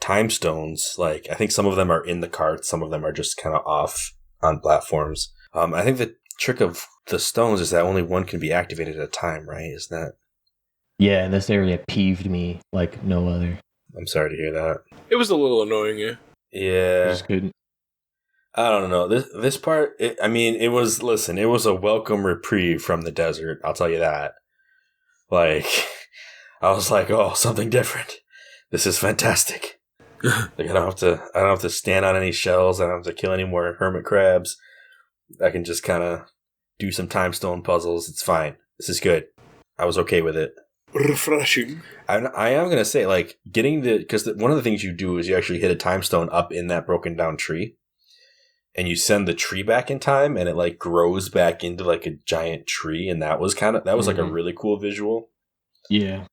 Speaker 2: time stones. Like I think some of them are in the carts. Some of them are just kind of off on platforms. I think the trick of the stones is that only one can be activated at a time, right? Isn't that?
Speaker 4: Yeah, this area peeved me like no other.
Speaker 2: I'm sorry to hear that.
Speaker 3: It was a little annoying, yeah.
Speaker 2: Yeah.
Speaker 4: I just couldn't.
Speaker 2: I don't know. This part, it was a welcome reprieve from the desert. I'll tell you that. Like, I was like, oh, something different. This is fantastic. Like, I don't have to stand on any shells. I don't have to kill any more hermit crabs. I can just kind of do some time stone puzzles. It's fine. This is good. I was okay with it.
Speaker 3: Refreshing.
Speaker 2: I am going to say, like, because one of the things you do is you actually hit a time stone up in that broken down tree. And you send the tree back in time, and it like grows back into like a giant tree, and that was like a really cool visual.
Speaker 4: Yeah.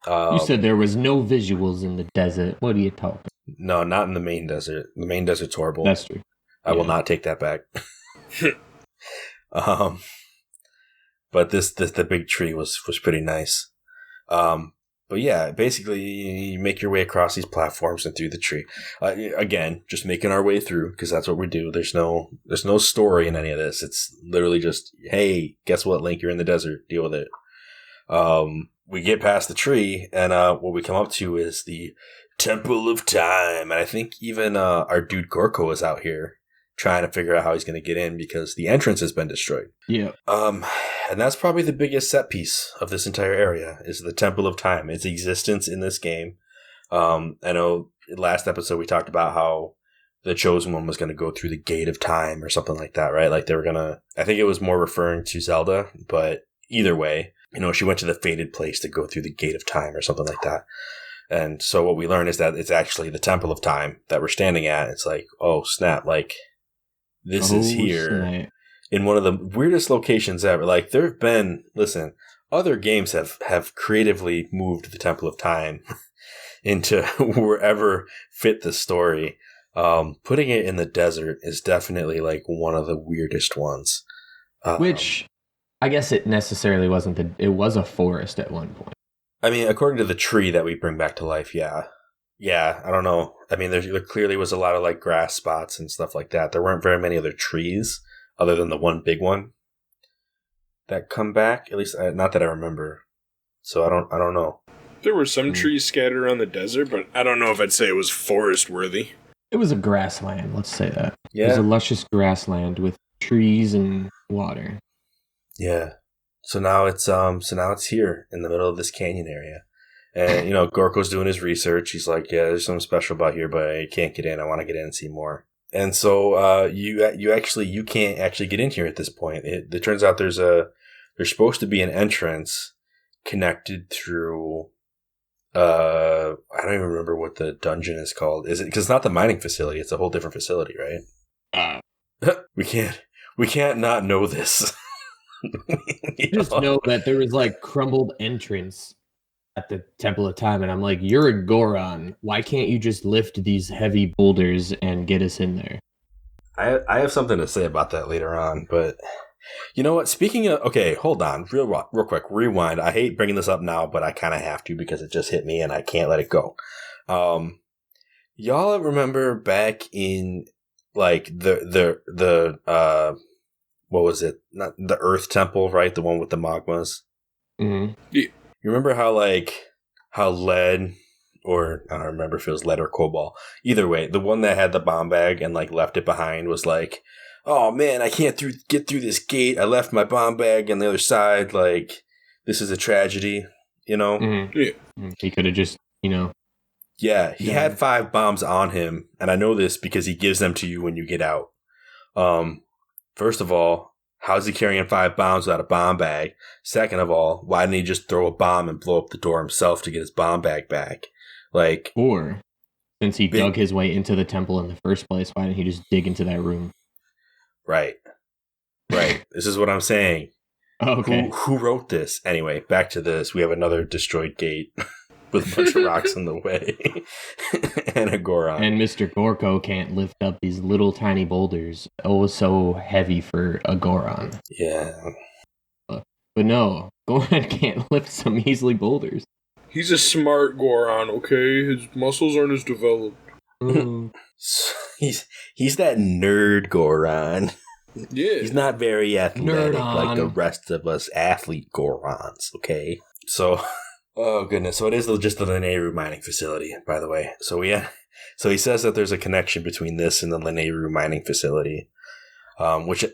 Speaker 4: You said there was no visuals in the desert. What are you talking?
Speaker 2: No, not in the main desert. The main desert's horrible.
Speaker 4: That's true.
Speaker 2: I will not take that back. But the big tree was pretty nice. But yeah, basically you make your way across these platforms and through the tree. Again, just making our way through because that's what we do. There's no story in any of this. It's literally just, hey, guess what, Link? You're in the desert. Deal with it. We get past the tree and what we come up to is the Temple of Time. And I think even our dude Gorko is out here trying to figure out how he's going to get in because the entrance has been destroyed.
Speaker 4: Yeah.
Speaker 2: And that's probably the biggest set piece of this entire area is the Temple of Time, its existence in this game. I know last episode we talked about how the Chosen One was going to go through the Gate of Time or something like that, right? Like they were going to, I think it was more referring to Zelda, but either way, she went to the fated place to go through the Gate of Time or something like that. And so what we learn is that it's actually the Temple of Time that we're standing at. It's like, oh, snap, like this is here. Snap. In one of the weirdest locations ever. Like, there have been, other games have creatively moved the Temple of Time into wherever fit the story. Putting it in the desert is definitely, like, one of the weirdest ones.
Speaker 4: Which, I guess it necessarily wasn't it was a forest at one point.
Speaker 2: I mean, according to the tree that we bring back to life, yeah. Yeah, I don't know. I mean, there clearly was a lot of, like, grass spots and stuff like that. There weren't very many other trees. Other than the one big one that come back, at least not that I remember. So I don't know.
Speaker 3: There were some trees scattered around the desert, but I don't know if I'd say it was forest worthy.
Speaker 4: It was a grassland. Let's say that.
Speaker 2: Yeah,
Speaker 4: it was a luscious grassland with trees and water.
Speaker 2: Yeah. So now it's here in the middle of this canyon area, and Gorko's doing his research. He's like, yeah, there's something special about here, but I can't get in. I want to get in and see more. And so you can't actually get in here at this point. It turns out there's supposed to be an entrance connected through I don't even remember what the dungeon is called. Is it because it's not the mining facility? It's a whole different facility, right? We can't not know this.
Speaker 4: Just know that there was like crumbled entrance at the Temple of Time, and I'm like, you're a Goron. Why can't you just lift these heavy boulders and get us in there?
Speaker 2: I have something to say about that later on, but you know what? Speaking of, okay, hold on, real quick, rewind. I hate bringing this up now, but I kind of have to because it just hit me and I can't let it go. Y'all remember back in like the what was it? Not the Earth Temple, right? The one with the magmas.
Speaker 4: Mm-hmm.
Speaker 3: Yeah.
Speaker 2: You remember how lead, or I don't remember if it was lead or cobalt. Either way, the one that had the bomb bag and like left it behind was like, oh man, I can't get through this gate. I left my bomb bag on the other side. Like, this is a tragedy,
Speaker 4: Mm-hmm.
Speaker 3: Yeah.
Speaker 4: He could have just,
Speaker 2: Yeah, Yeah, he had 5 bombs on him, and I know this because he gives them to you when you get out. First of all, how's he carrying 5 bombs without a bomb bag? Second of all, why didn't he just throw a bomb and blow up the door himself to get his bomb bag back? Like,
Speaker 4: or since he dug his way into the temple in the first place, why didn't he just dig into that room?
Speaker 2: Right. This is what I'm saying.
Speaker 4: Okay.
Speaker 2: Who wrote this? Anyway, back to this. We have another destroyed gate with a bunch of rocks in the way and a Goron.
Speaker 4: And Mr. Gorko can't lift up these little tiny boulders. Oh, so heavy for a Goron.
Speaker 2: Yeah.
Speaker 4: But no, Goron can't lift some measly boulders.
Speaker 3: He's a smart Goron, okay? His muscles aren't as developed.
Speaker 2: He's that nerd Goron.
Speaker 3: Yeah.
Speaker 2: He's not very athletic like the rest of us athlete Gorons, okay? So, oh goodness. So it is just the Lanayru mining facility, by the way. So he says that there's a connection between this and the Lanayru mining facility, which,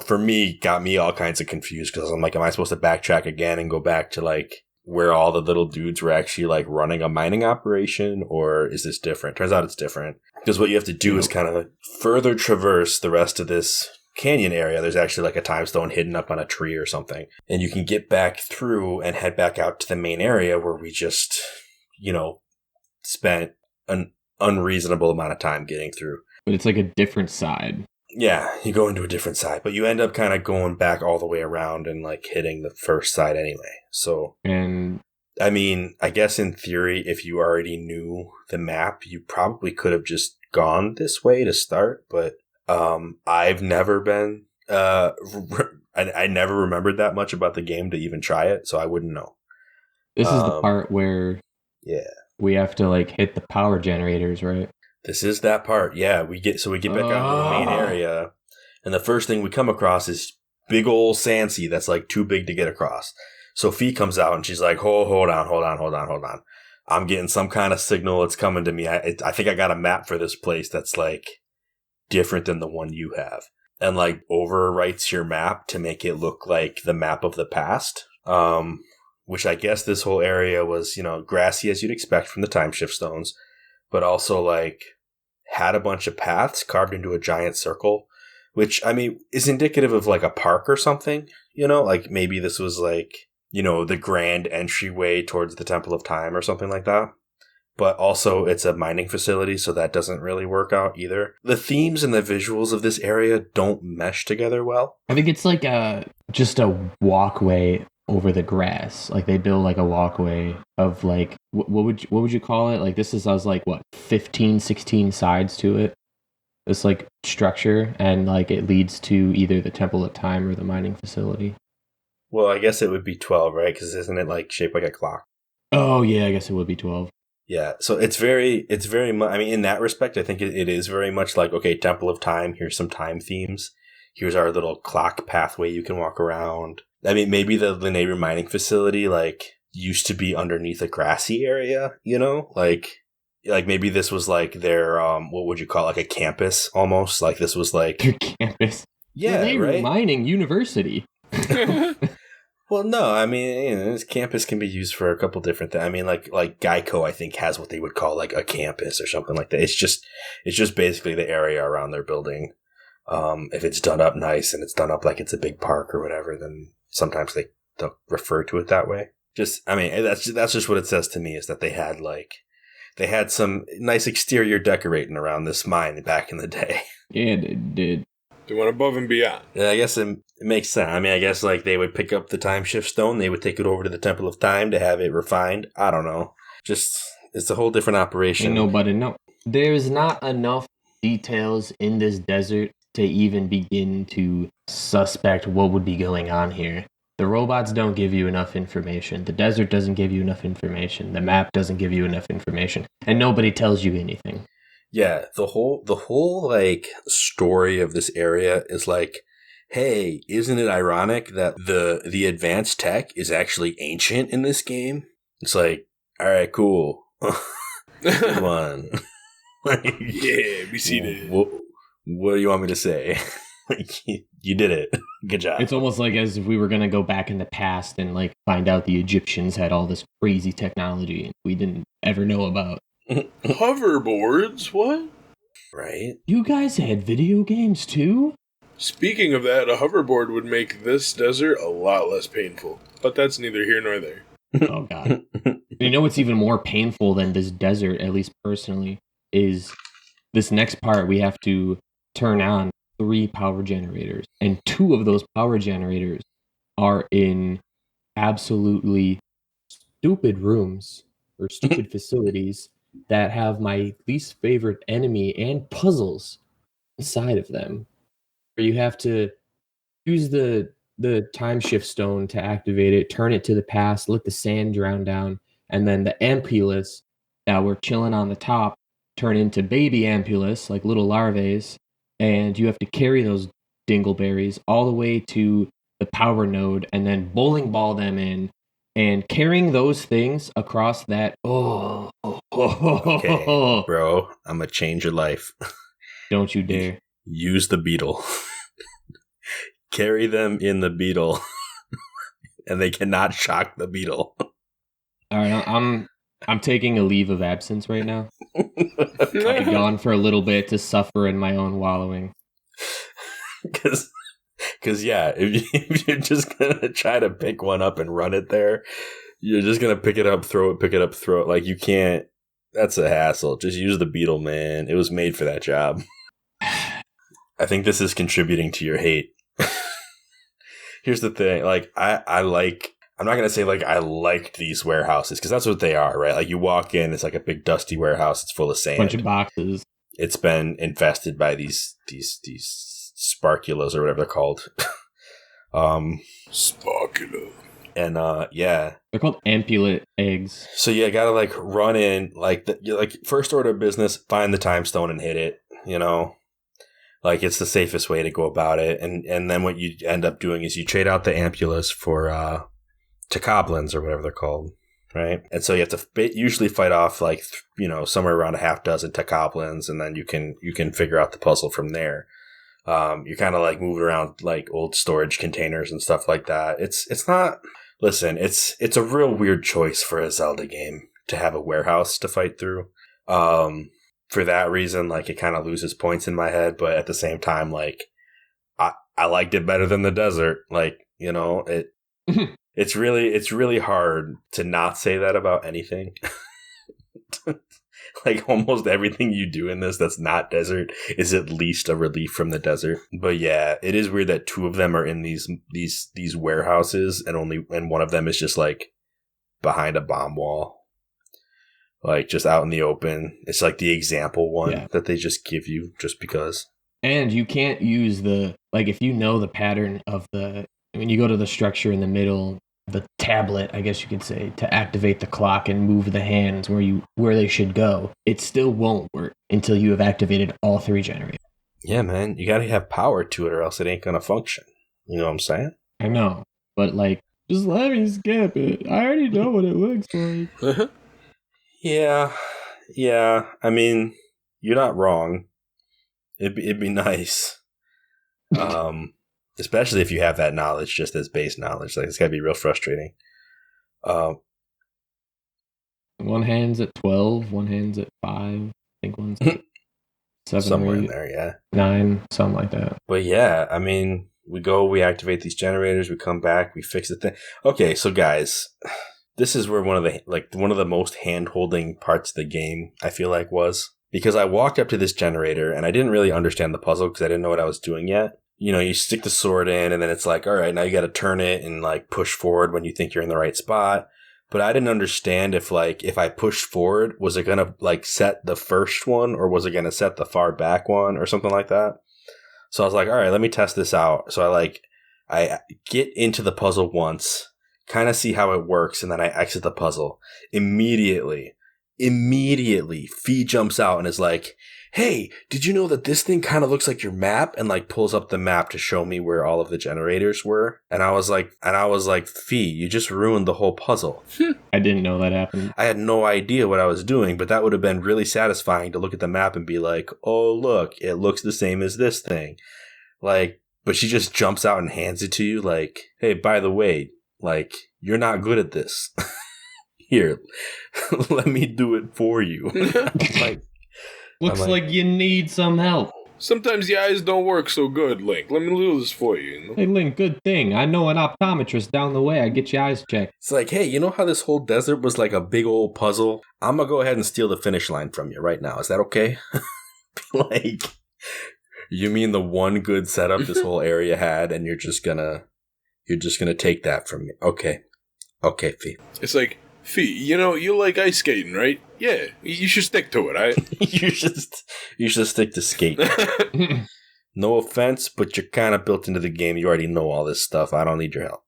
Speaker 2: for me, got me all kinds of confused because I'm like, am I supposed to backtrack again and go back to like where all the little dudes were actually like running a mining operation, or is this different? Turns out it's different because what you have to do is kind of further traverse the rest of this canyon area. There's actually like a time stone hidden up on a tree or something, and you can get back through and head back out to the main area where we just spent an unreasonable amount of time getting through.
Speaker 4: But it's like a different side.
Speaker 2: Yeah, you go into a different side, but you end up kind of going back all the way around and like hitting the first side anyway. So,
Speaker 4: and
Speaker 2: I mean, I guess in theory, if you already knew the map, you probably could have just gone this way to start, but I've never been, I never remembered that much about the game to even try it, so I wouldn't know.
Speaker 4: This is the part where we have to like hit the power generators, right?
Speaker 2: This is that part. Yeah, we get back out to the main area, and the first thing we come across is big old Sansi that's like too big to get across. Sophie comes out and she's like, hold on. I'm getting some kind of signal. It's coming to me. I think I got a map for this place that's like different than the one you have, and like overwrites your map to make it look like the map of the past. Which I guess this whole area was, grassy as you'd expect from the time shift stones, but also like had a bunch of paths carved into a giant circle, which I mean is indicative of like a park or something, like maybe this was like, the grand entryway towards the Temple of Time or something like that. But also it's a mining facility, so that doesn't really work out either. The themes and the visuals of this area don't mesh together well.
Speaker 4: I think it's like just a walkway over the grass. Like they build like a walkway of like, what would you call it? Like this has like what, 15, 16 sides to it. This like structure, and like it leads to either the Temple of Time or the mining facility.
Speaker 2: Well, I guess it would be 12, right? Because isn't it like shaped like a clock?
Speaker 4: Oh yeah, I guess it would be 12.
Speaker 2: Yeah, so it's very much, I mean, in that respect, I think it is very much like, okay, Temple of Time, here's some time themes. Here's our little clock pathway you can walk around. I mean, maybe the Lanayru mining facility, like, used to be underneath a grassy area, Like maybe this was like their, what would you call it? Like a campus, almost? Like this was like...
Speaker 4: Your campus?
Speaker 2: Yeah,
Speaker 4: Lanayru
Speaker 2: right?
Speaker 4: Mining University.
Speaker 2: Well, no, I mean, this campus can be used for a couple different things. I mean, like Geico, I think, has what they would call like a campus or something like that. It's just basically the area around their building. If it's done up nice and it's done up like it's a big park or whatever, then sometimes they don't refer to it that way. That's just what it says to me, is that they had some nice exterior decorating around this mine back in the day.
Speaker 4: Yeah, they did.
Speaker 3: They went above and beyond.
Speaker 2: Yeah, I guess it makes sense. I mean, I guess like they would pick up the time shift stone, they would take it over to the Temple of Time to have it refined. I don't know. Just, it's a whole different operation.
Speaker 4: Ain't nobody know. There's not enough details in this desert to even begin to suspect what would be going on here. The robots don't give you enough information. The desert doesn't give you enough information. The map doesn't give you enough information. And nobody tells you anything.
Speaker 2: Yeah, the whole like story of this area is like, hey, isn't it ironic that the advanced tech is actually ancient in this game? It's like, all right, cool. Good one. Like,
Speaker 3: yeah, we see that.
Speaker 2: What do you want me to say? Like, you did it. Good job.
Speaker 4: It's almost like as if we were going to go back in the past and like find out the Egyptians had all this crazy technology we didn't ever know about.
Speaker 3: Hoverboards? What?
Speaker 2: Right?
Speaker 4: You guys had video games too?
Speaker 3: Speaking of that, a hoverboard would make this desert a lot less painful. But that's neither here nor there.
Speaker 4: Oh god. You know what's even more painful than this desert, at least personally, is this next part. We have to turn on 3 power generators, and 2 of those power generators are in absolutely stupid rooms or stupid facilities that have my least favorite enemy and puzzles inside of them, where you have to use the time shift stone to activate it, turn it to the past, let the sand drown down, and then the ampulus that were chilling on the top turn into baby ampulus, like little larvae, and you have to carry those dingleberries all the way to the power node and then bowling ball them in. And carrying those things across that,
Speaker 2: Okay, bro, I'm gonna change your life.
Speaker 4: Don't you dare.
Speaker 2: Use the beetle. Carry them in the beetle. And they cannot shock the beetle.
Speaker 4: All right, I'm taking a leave of absence right now. I'll be gone for a little bit to suffer in my own wallowing.
Speaker 2: Because yeah, if you're just gonna try to pick one up and run it there, you're just gonna pick it up, throw it, pick it up, throw it. Like, you can't. That's a hassle. Just use the beetle, man. It was made for that job. I think this is contributing to your hate. Here's the thing. Like, I'm not going to say, like, I liked these warehouses, because that's what they are, right? Like, you walk in, it's like a big dusty warehouse. It's full of sand.
Speaker 4: Bunch of boxes.
Speaker 2: It's been infested by these sparkulas, or whatever they're called.
Speaker 3: Sparkula.
Speaker 2: And, yeah.
Speaker 4: They're called ampulate eggs.
Speaker 2: So you got to, like, run in, like, first order of business, find the time stone and hit it, you know? Like, it's the safest way to go about it. And then what you end up doing is you trade out the ampulas for Bokoblins, or whatever they're called, right? And so you have to usually fight off, like, somewhere around a half dozen Bokoblins, and then you can figure out the puzzle from there. You're kind of like moving around like old storage containers and stuff like that. It's not. Listen, it's a real weird choice for a Zelda game to have a warehouse to fight through. For that reason, like, it kind of loses points in my head, but at the same time, like, I liked it better than the desert. Like, it's really hard to not say that about anything. Like, almost everything you do in this that's not desert is at least a relief from the desert. But yeah, it is weird that 2 of them are in these warehouses, and one of them is just like behind a bomb wall. Like, just out in the open. It's like the example one that they just give you just because.
Speaker 4: And you can't use if you know the pattern of when you go to the structure in the middle, the tablet, I guess you could say, to activate the clock and move the hands where they should go, it still won't work until you have activated all 3 generators.
Speaker 2: Yeah, man. You gotta have power to it, or else it ain't gonna function. You know what I'm saying?
Speaker 4: I know. But, like, just let me skip it. I already know what it looks like.
Speaker 2: Yeah. I mean, you're not wrong. It'd be nice. Especially if you have that knowledge, just as base knowledge. Like, it's gotta be real frustrating.
Speaker 4: One hand's at 12, one hand's at 5. I think one's at 7
Speaker 2: somewhere
Speaker 4: or 8,
Speaker 2: in there, yeah.
Speaker 4: 9, something like that.
Speaker 2: But yeah, I mean, we activate these generators, we come back, we fix the thing. Okay, so guys, this is where one of the most hand-holding parts of the game, I feel like, was. Because I walked up to this generator, and I didn't really understand the puzzle because I didn't know what I was doing yet. You stick the sword in, and then it's like, all right, now you got to turn it and, like, push forward when you think you're in the right spot. But I didn't understand if I pushed forward, was it going to, like, set the first one, or was it going to set the far back one, or something like that? So I was like, all right, let me test this out. So I get into the puzzle once, kind of see how it works, and then I exit the puzzle. Immediately, Fee jumps out and is like, hey, did you know that this thing kind of looks like your map? And, like, pulls up the map to show me where all of the generators were. And I was like, Fee, you just ruined the whole puzzle.
Speaker 4: I didn't know that happened.
Speaker 2: I had no idea what I was doing, but that would have been really satisfying to look at the map and be like, oh, look, it looks the same as this thing. Like, but she just jumps out and hands it to you like, hey, by the way, like, you're not good at this. Here, let me do it for you.
Speaker 4: Looks like you need some help.
Speaker 3: Sometimes the eyes don't work so good, Link. Let me do this for you. You know?
Speaker 4: Hey, Link, good thing. I know an optometrist down the way. I get your eyes checked.
Speaker 2: It's like, hey, you know how this whole desert was like a big old puzzle? I'm going to go ahead and steal the finish line from you right now. Is that okay? Like, you mean the one good setup this whole area had, and you're just gonna take that from me? Okay, Fee.
Speaker 3: It's like, Fee, you know, you like ice skating, right? Yeah, you should stick to it, right?
Speaker 2: you should stick to skating. No offense, but you're kind of built into the game. You already know all this stuff. I don't need your help.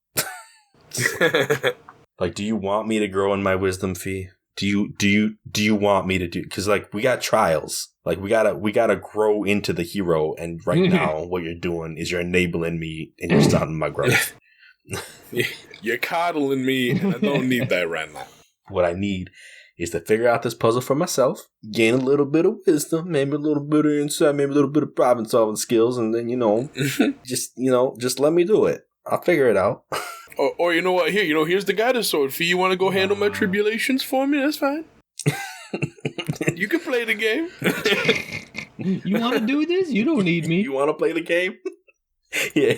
Speaker 2: Like, do you want me to grow in my wisdom, Fee? Do you want me to do? Because like we got trials. Like we gotta grow into the hero. And right now, what you're doing is you're enabling me and you're stopping my growth.
Speaker 3: You're coddling me, and I don't need that right now.
Speaker 2: What I need is to figure out this puzzle for myself, gain a little bit of wisdom, maybe a little bit of insight, maybe a little bit of problem solving skills, and then just let me do it. I'll figure it out.
Speaker 3: Or you know what? Here's the guidance sword. Fee, you want to go handle my tribulations for me? That's fine. You can play the game.
Speaker 4: You want to do this? You don't need me.
Speaker 2: You want to play the game? Yeah.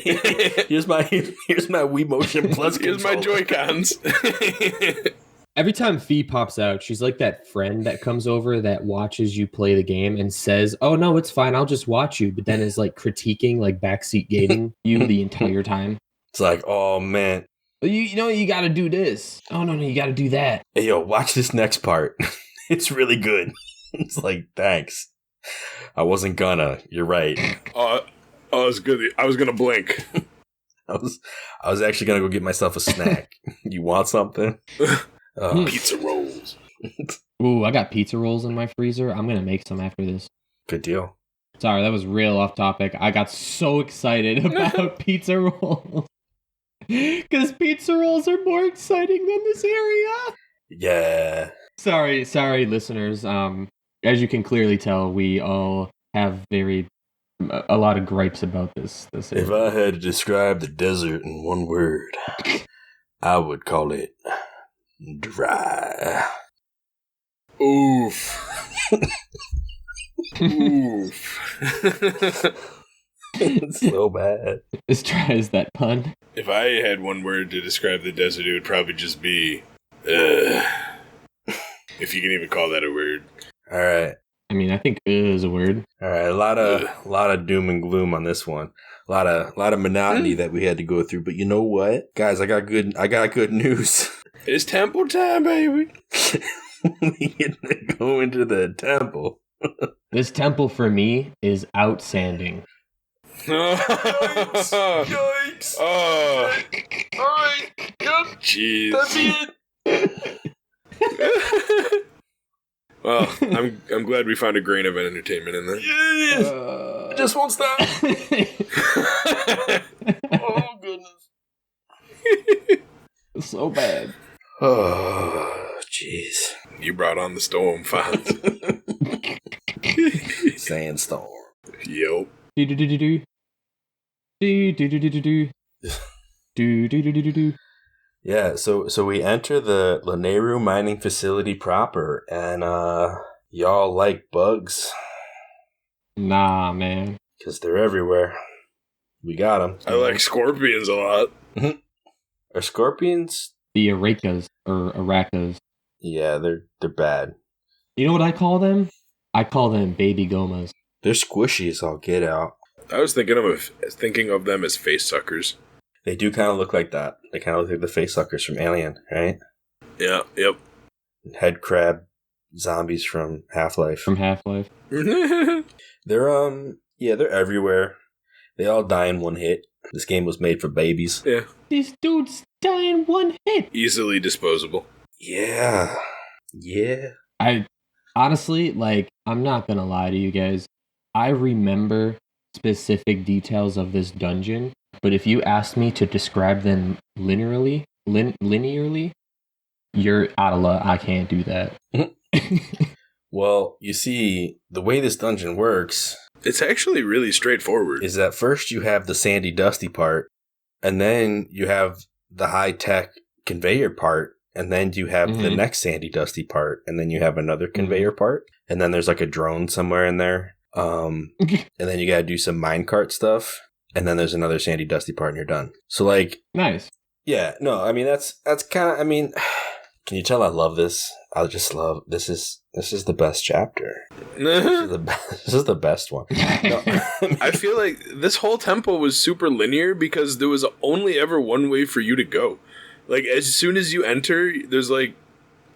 Speaker 2: Here's my Wii Motion Plus.
Speaker 3: Here's my Joy-Cons.
Speaker 4: Every time Fee pops out, she's like that friend that comes over that watches you play the game and says, "Oh no, it's fine. I'll just watch you," but then is like critiquing, like backseat gaming you the entire time.
Speaker 2: It's like, oh man,
Speaker 4: you got to do this. Oh no, you got to do that.
Speaker 2: Hey yo, watch this next part. It's really good. It's like, thanks. I wasn't gonna. You're right.
Speaker 3: Oh, it's good. I was gonna blink.
Speaker 2: I was actually gonna go get myself a snack. You want something?
Speaker 3: Pizza rolls.
Speaker 4: Ooh, I got pizza rolls in my freezer. I'm gonna make some after this.
Speaker 2: Good deal.
Speaker 4: Sorry, that was real off topic. I got so excited about pizza rolls. Because pizza rolls are more exciting than this area.
Speaker 2: Yeah.
Speaker 4: Sorry, listeners. As you can clearly tell, we all have a lot of gripes about this area.
Speaker 2: If I had to describe the desert in one word, I would call it dry.
Speaker 3: Oof. Oof.
Speaker 2: It's so bad.
Speaker 4: As dry as that pun.
Speaker 3: If I had one word to describe the desert, it would probably just be, if you can even call that a word.
Speaker 2: All right.
Speaker 4: I mean, I think is a word.
Speaker 2: All right. A lot of doom and gloom on this one. A lot of monotony that we had to go through. But you know what, guys? I got good news.
Speaker 3: It's temple time, baby.
Speaker 2: We get to go into the temple.
Speaker 4: This temple for me is outstanding.
Speaker 3: Yikes!
Speaker 2: Yikes!
Speaker 3: Oh.
Speaker 2: All right. Yep.
Speaker 3: Jeez.
Speaker 2: That's it.
Speaker 3: Well, I'm glad we found a grain of entertainment in there.
Speaker 2: Yes. Just won't stop. Oh goodness.
Speaker 4: It's so bad.
Speaker 2: Oh jeez.
Speaker 3: You brought on the storm, Fonz.
Speaker 2: Sandstorm.
Speaker 3: Yep.
Speaker 2: Yeah, so we enter the Lanayru mining facility proper, and y'all like bugs?
Speaker 4: Nah, man.
Speaker 2: Because they're everywhere. We got them.
Speaker 3: I like scorpions a lot.
Speaker 2: Are scorpions?
Speaker 4: The Arakas, or Arakas.
Speaker 2: Yeah, they're bad.
Speaker 4: You know what I call them? I call them baby gomas.
Speaker 2: They're squishy as all get out.
Speaker 3: I was thinking of them as face suckers.
Speaker 2: They do kind of look like that. They kind of look like the face suckers from Alien, right?
Speaker 3: Yeah, yep.
Speaker 2: Head crab zombies from Half-Life.
Speaker 4: From Half-Life.
Speaker 2: They're everywhere. They all die in one hit. This game was made for babies.
Speaker 3: Yeah.
Speaker 4: These dudes die in one hit.
Speaker 3: Easily disposable.
Speaker 2: Yeah.
Speaker 4: I honestly, I'm not gonna lie to you guys. I remember specific details of this dungeon, but if you asked me to describe them linearly, you're out of luck. I can't do that.
Speaker 2: Well, you see, the way this dungeon works...
Speaker 3: It's actually really straightforward.
Speaker 2: Is that first you have the sandy, dusty part, and then you have the high-tech conveyor part, and then you have the next sandy dusty part, and then you have another conveyor part, and then there's like a drone somewhere in there. And then you gotta do some minecart stuff, and then there's another sandy dusty part, and you're done. So like,
Speaker 4: nice.
Speaker 2: Yeah, no, I mean that's kind of. I mean, can you tell I love this? I just love this. Is the best chapter? This is the best one. No,
Speaker 3: I feel like this whole tempo was super linear because there was only ever one way for you to go. Like, as soon as you enter, there's like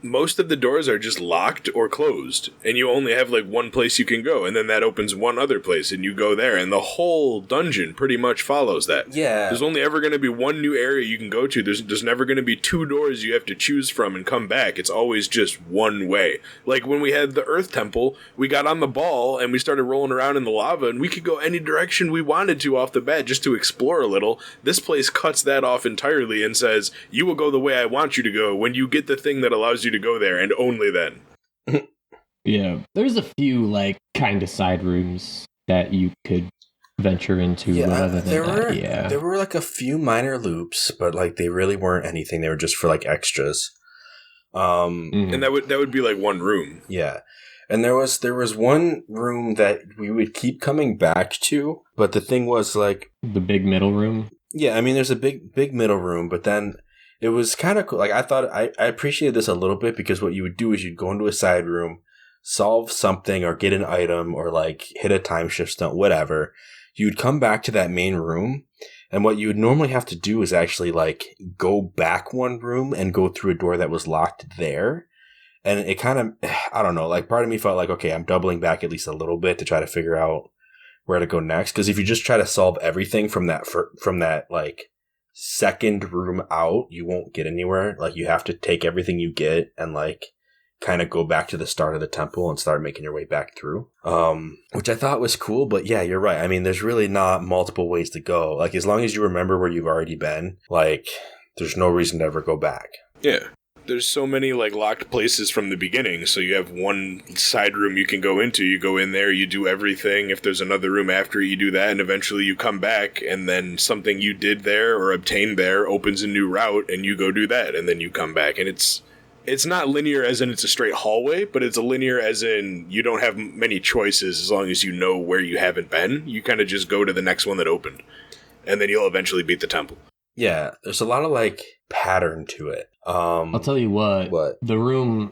Speaker 3: most of the doors are just locked or closed, and you only have like one place you can go, and then that opens one other place, and you go there, and the whole dungeon pretty much follows that.
Speaker 2: Yeah.
Speaker 3: There's only ever going to be one new area you can go to. There's never going to be two doors you have to choose from and come back. It's always just one way. Like when we had the Earth Temple, we got on the ball, and we started rolling around in the lava, and we could go any direction we wanted to off the bat just to explore a little. This place cuts that off entirely and says, you will go the way I want you to go when you get the thing that allows you to go there, and only then.
Speaker 4: Yeah, there's a few like kind of side rooms that you could venture into.
Speaker 2: Yeah,
Speaker 4: but other than
Speaker 2: there were like a few minor loops, but like they really weren't anything. They were just for like extras.
Speaker 3: And that would be like one room.
Speaker 2: Yeah. And there was one room that we would keep coming back to, but the thing was like
Speaker 4: the big middle room.
Speaker 2: Yeah, I mean there's a big middle room, but then it was kind of cool. Like I thought I appreciated this a little bit because what you would do is you'd go into a side room, solve something or get an item or like hit a time shift stunt, whatever. You'd come back to that main room, and what you would normally have to do is actually like go back one room and go through a door that was locked there. And it kind of, I don't know, like part of me felt like, okay, I'm doubling back at least a little bit to try to figure out where to go next. Because if you just try to solve everything from that like second room out, you won't get anywhere. Like you have to take everything you get and like kind of go back to the start of the temple and start making your way back through. Which I thought was cool, but yeah, you're right. I mean, there's really not multiple ways to go. Like as long as you remember where you've already been, like there's no reason to ever go back.
Speaker 3: Yeah. There's so many like locked places from the beginning, so you have one side room you can go into. You go in there, you do everything. If there's another room after, you do that, and eventually you come back, and then something you did there or obtained there opens a new route, and you go do that, and then you come back. And it's not linear as in it's a straight hallway, but it's a linear as in you don't have many choices as long as you know where you haven't been. You kind of just go to the next one that opened, and then you'll eventually beat the temple.
Speaker 2: Yeah, there's a lot of like pattern to it.
Speaker 4: I'll tell you what. The room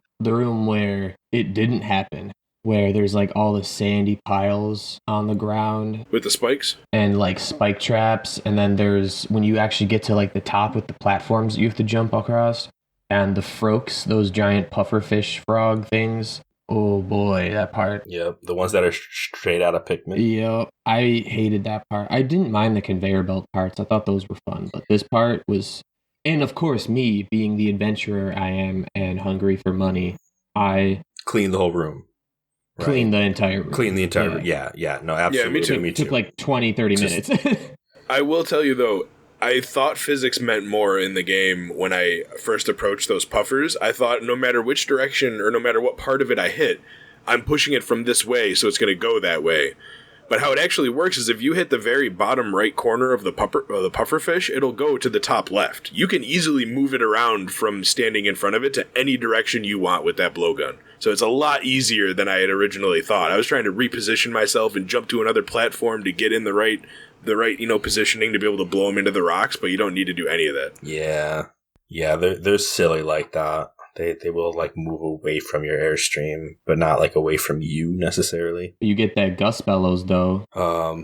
Speaker 4: where it didn't happen, where there's like all the sandy piles on the ground
Speaker 3: with the spikes
Speaker 4: and like spike traps, and then there's when you actually get to like the top with the platforms you have to jump across, and the froaks, those giant pufferfish frog things. Oh boy, that part.
Speaker 2: Yep, the ones that are straight out of Pikmin.
Speaker 4: Yep, I hated that part. I didn't mind the conveyor belt parts. I thought those were fun, but this part was... And of course, me, being the adventurer I am and hungry for money, I...
Speaker 2: Cleaned the whole room.
Speaker 4: Right? Cleaned the entire room.
Speaker 2: Cleaned the entire room. Yeah, no, absolutely.
Speaker 3: Yeah,
Speaker 2: me too.
Speaker 4: It took like 20, 30 minutes.
Speaker 3: I will tell you, though, I thought physics meant more in the game when I first approached those puffers. I thought no matter which direction or no matter what part of it I hit, I'm pushing it from this way, so it's going to go that way. But how it actually works is if you hit the very bottom right corner of the pufferfish, it'll go to the top left. You can easily move it around from standing in front of it to any direction you want with that blowgun. So it's a lot easier than I had originally thought. I was trying to reposition myself and jump to another platform to get in the right positioning to be able to blow them into the rocks, but you don't need to do any of that.
Speaker 2: Yeah, they're silly like that. They will like move away from your airstream, but not like away from you necessarily.
Speaker 4: You get that gust bellows though.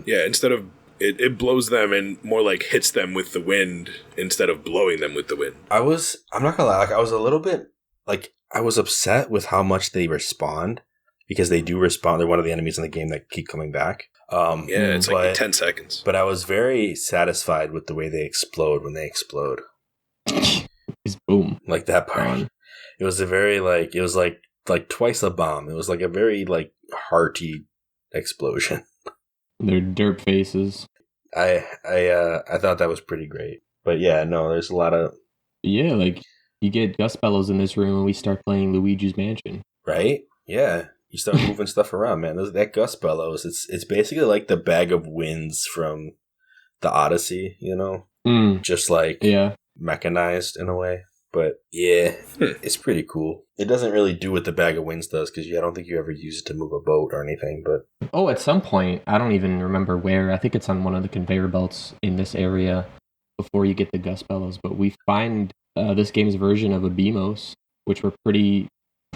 Speaker 3: Yeah, instead of it blows them and more like hits them with the wind instead of blowing them with the wind.
Speaker 2: I'm not gonna lie, like I was a little bit like I was upset with how much they respond, because they do respond. They're one of the enemies in the game that keep coming back.
Speaker 3: It's like 10 seconds.
Speaker 2: But I was very satisfied with the way they explode when they explode.
Speaker 4: It's boom.
Speaker 2: Like that part. It was like twice a bomb. It was like a very like hearty explosion.
Speaker 4: Their derp faces.
Speaker 2: I thought that was pretty great. But yeah, no, there's a lot of...
Speaker 4: Yeah, like you get gust bellows in this room and we start playing Luigi's Mansion.
Speaker 2: Right? Yeah. You start moving stuff around, man. That gust bellows, it's basically like the bag of winds from the Odyssey, you know? Just like mechanized in a way. But yeah, it's pretty cool. It doesn't really do what the Bag of Winds does because I don't think you ever use it to move a boat or anything. But
Speaker 4: at some point, I don't even remember where. I think it's on one of the conveyor belts in this area before you get the Gust Bellows. But we find this game's version of a BMOS, which were pretty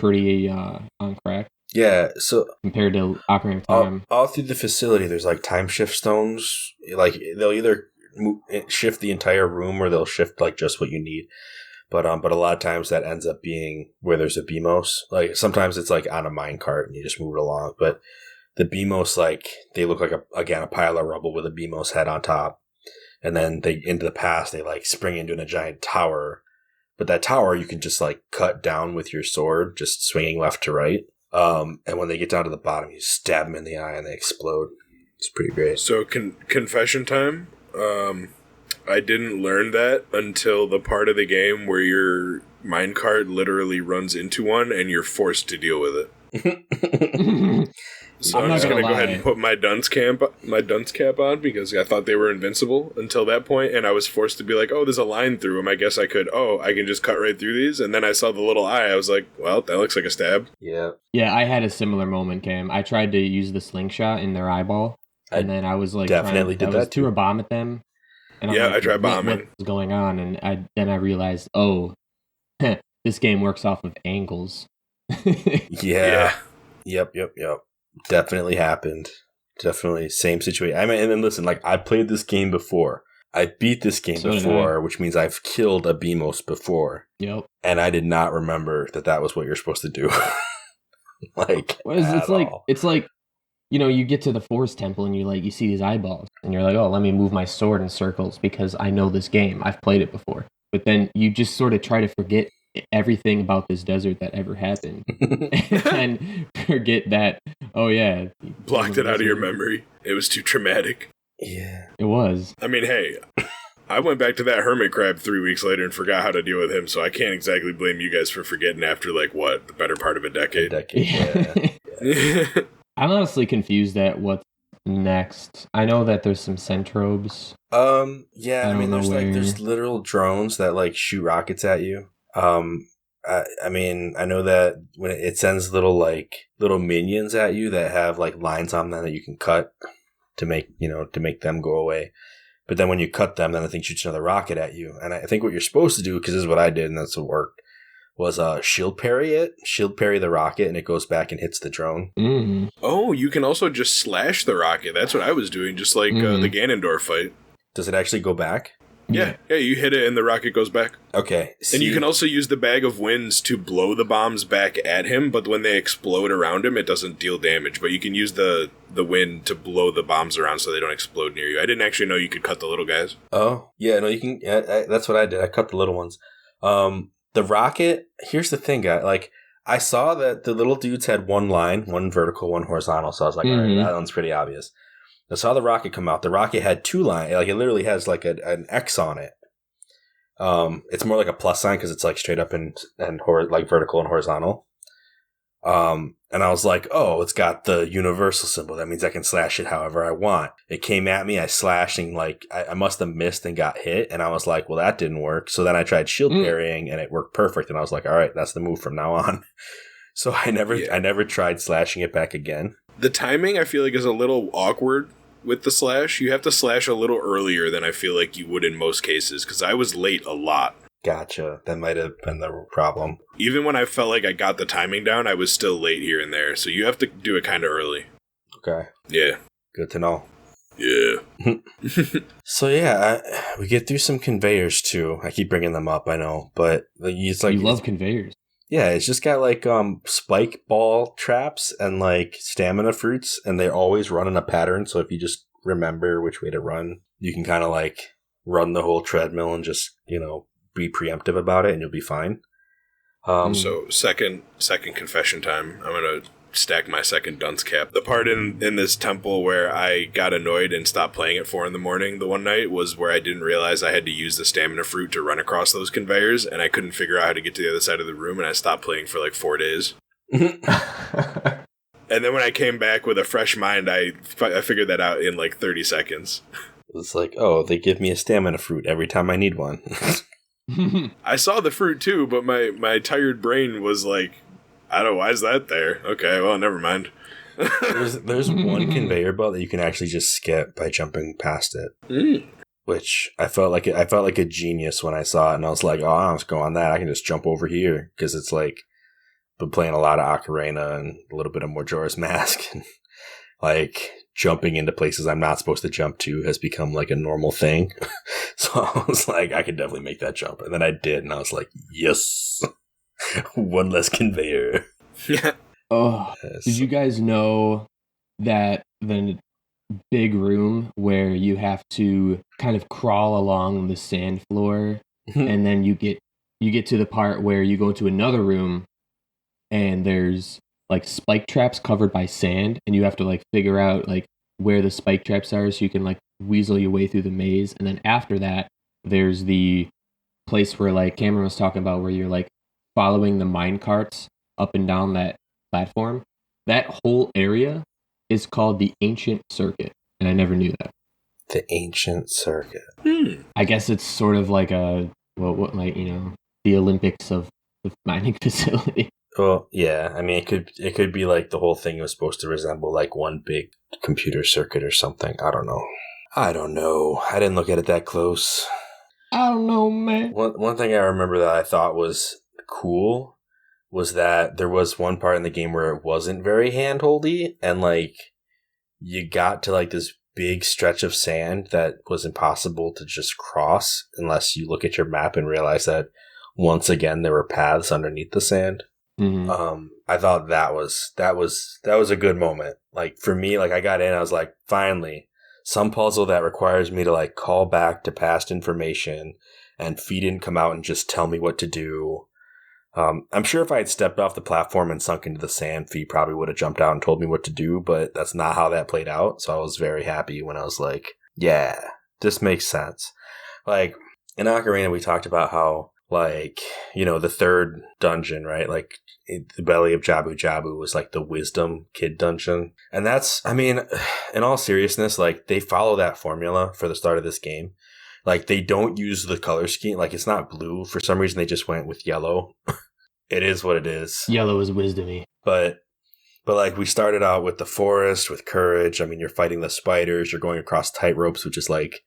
Speaker 4: on crack.
Speaker 2: Yeah, so
Speaker 4: compared to Ocarina of Time.
Speaker 2: All through the facility, there's like time shift stones. Like they'll either shift the entire room or they'll shift like just what you need. But a lot of times that ends up being where there's a BMOS. Like sometimes it's like on a mine cart and you just move it along. But the BMOS, like they look like a pile of rubble with a BMOS head on top. And then into the past they like spring into a giant tower. But that tower you can just like cut down with your sword, just swinging left to right. And when they get down to the bottom, you stab them in the eye and they explode. It's pretty great.
Speaker 3: So confession time. I didn't learn that until the part of the game where your minecart literally runs into one and you're forced to deal with it. So I'm just going to go ahead and put my dunce cap on because I thought they were invincible until that point, and I was forced to be like, oh, there's a line through them. I guess I can just cut right through these. And then I saw the little eye. I was like, well, that looks like a stab.
Speaker 2: Yeah.
Speaker 4: Yeah, I had a similar moment, Cam. I tried to use the slingshot in their eyeball, and then I was like, I was too a bomb at them. And
Speaker 3: yeah, I tried bombing.
Speaker 4: What's going on? And I realized, this game works off of angles.
Speaker 2: Yeah. Yep. Definitely happened. Definitely same situation. I mean, and then listen, like I played this game before. I beat this game before, which means I've killed a BMOS before.
Speaker 4: Yep.
Speaker 2: And I did not remember that was what you're supposed to do.
Speaker 4: It's like, you know, you get to the Forest Temple and you see these eyeballs and you're like, oh, let me move my sword in circles because I know this game. I've played it before. But then you just sort of try to forget everything about this desert that ever happened and forget that, oh yeah.
Speaker 3: Blocked it out of your memory. It was too traumatic.
Speaker 2: Yeah.
Speaker 4: It was.
Speaker 3: I mean, hey, I went back to that hermit crab 3 weeks later and forgot how to deal with him, so I can't exactly blame you guys for forgetting after, the better part of a decade.
Speaker 2: Yeah.
Speaker 4: I'm honestly confused at what's next. I know that there's some centrobes.
Speaker 2: Yeah, I mean, there's literal drones that, shoot rockets at you. I mean, I know that when it sends little minions at you that have, lines on them that you can cut to make them go away. But then when you cut them, then the thing shoots another rocket at you. And I think what you're supposed to do, because this is what I did and that's what worked, was shield parry the rocket, and it goes back and hits the drone.
Speaker 4: Mm-hmm.
Speaker 3: Oh, you can also just slash the rocket. That's what I was doing, just like the Ganondorf fight.
Speaker 2: Does it actually go back?
Speaker 3: Yeah, you hit it and the rocket goes back.
Speaker 2: Okay.
Speaker 3: And you can also use the Bag of Winds to blow the bombs back at him, but when they explode around him, it doesn't deal damage. But you can use the wind to blow the bombs around so they don't explode near you. I didn't actually know you could cut the little guys.
Speaker 2: Oh, yeah, no, you can. Yeah, that's what I did. I cut the little ones. The rocket, here's the thing, guy. I saw that the little dudes had one line, one vertical, one horizontal, so I was like, all right, that one's pretty obvious. I saw the rocket come out. The rocket had two lines. It literally has an X on it. It's more like a plus sign because it's straight up and vertical and horizontal. And I was like, oh, it's got the universal symbol. That means I can slash it however I want. It came at me. I slashed and I must have missed and got hit. And I was like, well, that didn't work. So then I tried shield parrying and it worked perfect. And I was like, all right, that's the move from now on. So I never tried slashing it back again.
Speaker 3: The timing I feel like is a little awkward with the slash. You have to slash a little earlier than I feel like you would in most cases because I was late a lot.
Speaker 2: Gotcha. That might have been the problem.
Speaker 3: Even when I felt like I got the timing down, I was still late here and there. So you have to do it kind of early.
Speaker 2: Okay.
Speaker 3: Yeah.
Speaker 2: Good to know.
Speaker 3: Yeah.
Speaker 2: So yeah, we get through some conveyors too. I keep bringing them up, I know, but it's
Speaker 4: you love conveyors.
Speaker 2: Yeah, it's just got spike ball traps and stamina fruits, and they always run in a pattern. So if you just remember which way to run, you can kind of run the whole treadmill and just be preemptive about it, and you'll be fine.
Speaker 3: So second confession time. I'm gonna stack my second dunce cap. The part in this temple where I got annoyed and stopped playing at 4 a.m. the one night was where I didn't realize I had to use the stamina fruit to run across those conveyors, and I couldn't figure out how to get to the other side of the room, and I stopped playing for 4 days. And then when I came back with a fresh mind, I figured that out in 30 seconds.
Speaker 2: It's oh, they give me a stamina fruit every time I need one.
Speaker 3: I saw the fruit too, but my tired brain was like, I don't know, why is that there? Okay, well, never mind.
Speaker 2: There's one conveyor belt that you can actually just skip by jumping past it. Which I felt like a genius when I saw it, and I was like, oh, I don't have to go on that. I can just jump over here, because it's like, been playing a lot of Ocarina and a little bit of Majora's Mask, and like jumping into places I'm not supposed to jump to has become like a normal thing. So I was like, I could definitely make that jump, and then I did, and I was like, yes, one less conveyor.
Speaker 4: Oh, did you guys know that the big room where you have to kind of crawl along the sand floor, and then you get to the part where you go to another room and there's like spike traps covered by sand, and you have to like figure out like where the spike traps are so you can like weasel your way through the maze. And then after that, there's the place where like Cameron was talking about, where you're like following the mine carts up and down that platform. That whole area is called the Ancient Circuit, and I never knew that.
Speaker 2: The Ancient Circuit.
Speaker 4: I guess it's sort of like a what like, you know, the Olympics of the mining facility.
Speaker 2: Well, yeah. I mean, it could be like the whole thing was supposed to resemble like one big computer circuit or something. I don't know. I didn't look at it that close.
Speaker 4: I don't know, man.
Speaker 2: One thing I remember that I thought was cool was that there was one part in the game where it wasn't very handholdy, and like you got to like this big stretch of sand that was impossible to just cross unless you look at your map and realize that once again there were paths underneath the sand.
Speaker 4: Mm-hmm.
Speaker 2: I thought that was a good moment. Like for me, like I got in, I was like, finally, some puzzle that requires me to like call back to past information, and Fee didn't come out and just tell me what to do. I'm sure if I had stepped off the platform and sunk into the sand, Fee probably would have jumped out and told me what to do, but that's not how that played out. So I was very happy when I was like, yeah, this makes sense. Like in Ocarina, we talked about how, like, you know, the third dungeon, right? Like the belly of Jabu Jabu was like the wisdom kid dungeon. And that's, I mean, in all seriousness, like they follow that formula for the start of this game. Like they don't use the color scheme. Like it's not blue. For some reason, they just went with yellow. It is what it is.
Speaker 4: Yellow is wisdomy.
Speaker 2: But like we started out with the forest, with courage. I mean, you're fighting the spiders. You're going across tightropes, which is like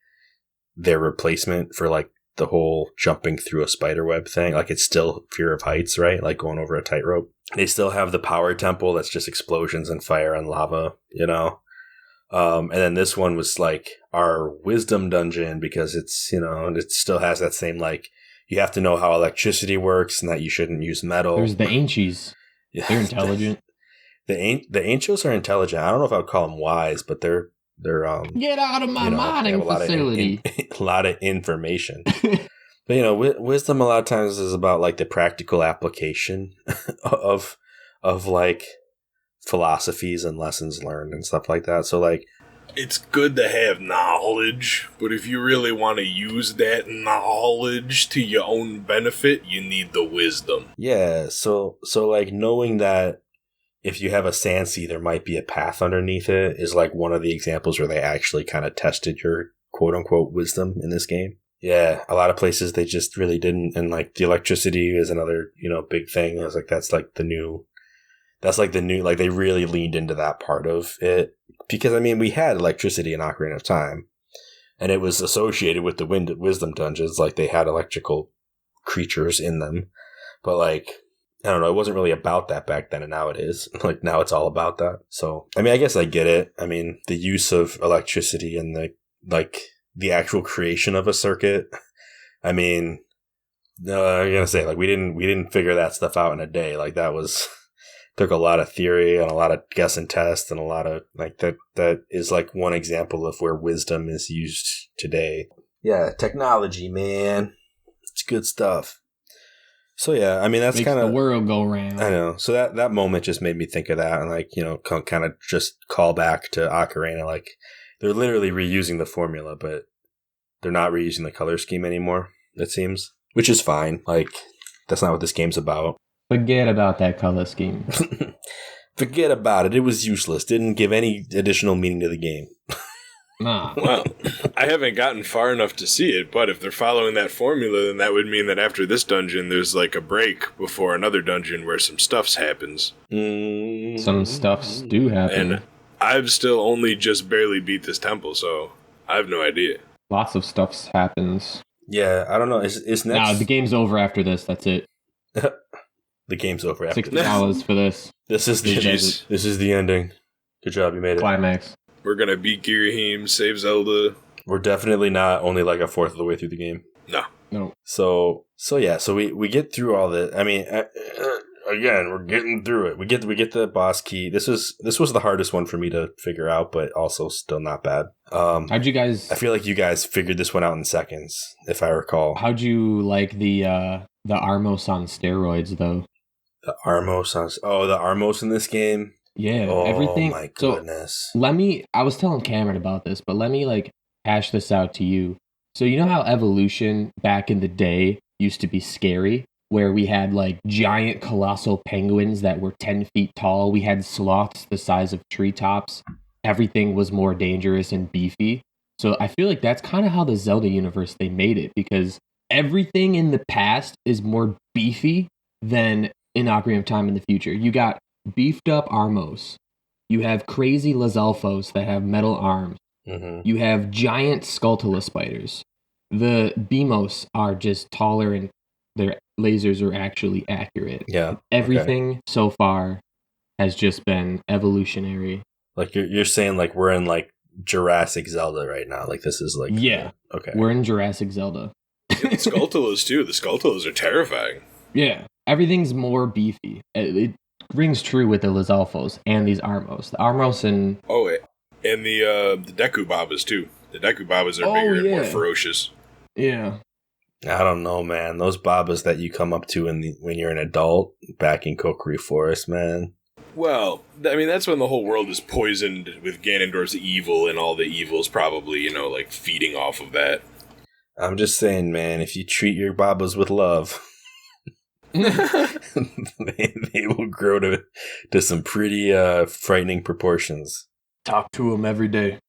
Speaker 2: their replacement for like the whole jumping through a spider web thing. Like it's still fear of heights, right? Like going over a tightrope. They still have the power temple that's just explosions and fire and lava, you know? And then this one was like our wisdom dungeon because it's, you know, and it still has that same like, you have to know how electricity works and that you shouldn't use metal.
Speaker 4: There's the Ancients. Yeah. They're intelligent.
Speaker 2: The Ancients are intelligent. I don't know if I would call them wise, but they're
Speaker 4: get out of my mining facility.
Speaker 2: A lot of information. But you know, wisdom a lot of times is about like the practical application of like philosophies and lessons learned and stuff like that. So like,
Speaker 3: it's good to have knowledge, but if you really want to use that knowledge to your own benefit, you need the wisdom.
Speaker 2: Yeah, so like knowing that if you have a sand sea, there might be a path underneath it is like one of the examples where they actually kind of tested your quote unquote wisdom in this game. Yeah, a lot of places they just really didn't, and like the electricity is another, you know, big thing. I was like, that's like the new, like they really leaned into that part of it. Because, I mean, we had electricity in Ocarina of Time, and it was associated with the wisdom dungeons. Like, they had electrical creatures in them. But, like, I don't know, it wasn't really about that back then, and now it is. Like, now it's all about that. So, I mean, I guess I get it. I mean, the use of electricity and, the actual creation of a circuit. I mean, I'm going to say, like, we didn't figure that stuff out in a day. Like, that was... took a lot of theory and a lot of guess and test and a lot of like that is like one example of where wisdom is used today. Yeah, technology, man. It's good stuff. So yeah, I mean that's kind of
Speaker 4: the world go round.
Speaker 2: I know. So that moment just made me think of that and like, you know, kind of just call back to Ocarina. Like they're literally reusing the formula, but they're not reusing the color scheme anymore, it seems. Which is fine. Like that's not what this game's about.
Speaker 4: Forget about that color scheme.
Speaker 2: Forget about it. It was useless. Didn't give any additional meaning to the game.
Speaker 4: Nah.
Speaker 3: Well, I haven't gotten far enough to see it, but if they're following that formula, then that would mean that after this dungeon, there's like a break before another dungeon where some stuffs happens.
Speaker 4: Some stuffs do happen.
Speaker 3: And I've still only just barely beat this temple, so I have no idea.
Speaker 4: Lots of stuffs happens.
Speaker 2: Yeah, I don't know. Is next?
Speaker 4: Nah, the game's over after this. That's it.
Speaker 2: The game's over after
Speaker 4: $60
Speaker 2: this.
Speaker 4: for this.
Speaker 2: This is the ending. Good job, you made it.
Speaker 4: Climax.
Speaker 3: We're gonna beat Girahim, save Zelda.
Speaker 2: We're definitely not only like a fourth of the way through the game.
Speaker 3: No.
Speaker 2: So we get through all the. I mean, again, we're getting through it. We get the boss key. This was the hardest one for me to figure out, but also still not bad.
Speaker 4: How'd you guys?
Speaker 2: I feel like you guys figured this one out in seconds, if I recall.
Speaker 4: How'd you like the Armos on steroids though?
Speaker 2: The Armos in this game.
Speaker 4: Yeah,
Speaker 2: Oh
Speaker 4: everything.
Speaker 2: my goodness.
Speaker 4: So I was telling Cameron about this, but let me like hash this out to you. So you know how evolution back in the day used to be scary, where we had like giant colossal penguins that were 10 feet tall. We had sloths the size of treetops. Everything was more dangerous and beefy. So I feel like that's kind of how the Zelda universe, they made it, because everything in the past is more beefy than in Ocarina of Time in the future. You got beefed up Armos. You have crazy Lizalfos that have metal arms.
Speaker 2: Mm-hmm.
Speaker 4: You have giant Skulltula spiders. The Beamos are just taller and their lasers are actually accurate.
Speaker 2: Yeah.
Speaker 4: Everything so far has just been evolutionary.
Speaker 2: Like you're saying, like we're in like Jurassic Zelda right now. Like this is like okay.
Speaker 4: We're in Jurassic Zelda.
Speaker 3: The Skulltulas too. The Skulltulas are terrifying.
Speaker 4: Yeah, everything's more beefy. It rings true with the Lizalfos and these Armos. The Armos and
Speaker 3: and the Deku Babas too. The Deku Babas are bigger and more ferocious.
Speaker 4: Yeah.
Speaker 2: I don't know, man. Those Babas that you come up to when you're an adult back in Kokiri Forest, man.
Speaker 3: Well, I mean, that's when the whole world is poisoned with Ganondorf's evil, and all the evil's probably, like, feeding off of that.
Speaker 2: I'm just saying, man, if you treat your Babas with love, they will grow to some pretty frightening proportions.
Speaker 4: Talk to them every day.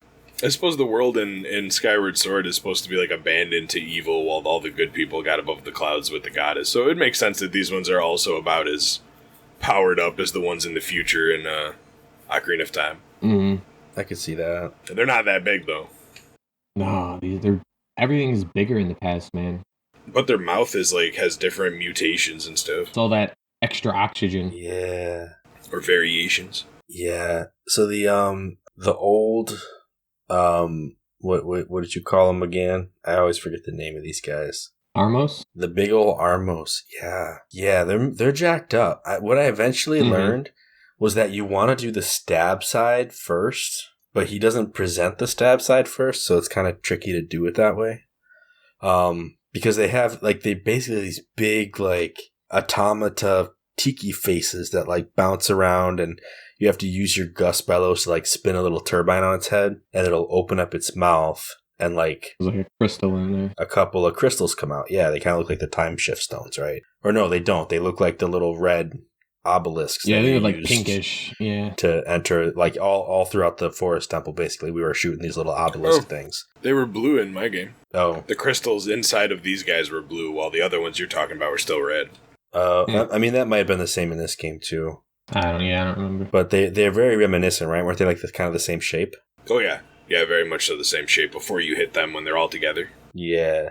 Speaker 3: I suppose the world in Skyward Sword is supposed to be, like, abandoned to evil while all the good people got above the clouds with the goddess. So it makes sense that these ones are also about as powered up as the ones in the future in Ocarina of Time.
Speaker 4: Mm-hmm.
Speaker 2: I could see that.
Speaker 3: And they're not that big, though.
Speaker 4: No, everything's bigger in the past, man.
Speaker 3: But their mouth is has different mutations and stuff.
Speaker 4: It's all that extra oxygen.
Speaker 2: Yeah.
Speaker 3: Or variations.
Speaker 2: Yeah. So the old what did you call them again? I always forget the name of these guys.
Speaker 4: Armos?
Speaker 2: The big old Armos. Yeah, they're jacked up. What I eventually learned was that you want to do the stab side first, but he doesn't present the stab side first, so it's kind of tricky to do it that way. Because they have they basically these big automata tiki faces that bounce around, and you have to use your gust bellows to spin a little turbine on its head, and it'll open up its mouth. And
Speaker 4: there's a crystal in there.
Speaker 2: A couple of crystals come out. Yeah, they kind of look like the time shift stones, right? Or no, they don't. They look like the little red obelisks.
Speaker 4: Yeah, they're pinkish. Yeah.
Speaker 2: To enter, all throughout the forest temple, basically, we were shooting these little obelisk things.
Speaker 3: They were blue in my game.
Speaker 2: Oh.
Speaker 3: The crystals inside of these guys were blue, while the other ones you're talking about were still red.
Speaker 2: I mean, that might have been the same in this game, too.
Speaker 4: I don't remember.
Speaker 2: But they're very reminiscent, right? Weren't they kind of the same shape?
Speaker 3: Oh, yeah. Yeah, very much so the same shape before you hit them when they're all together.
Speaker 2: Yeah.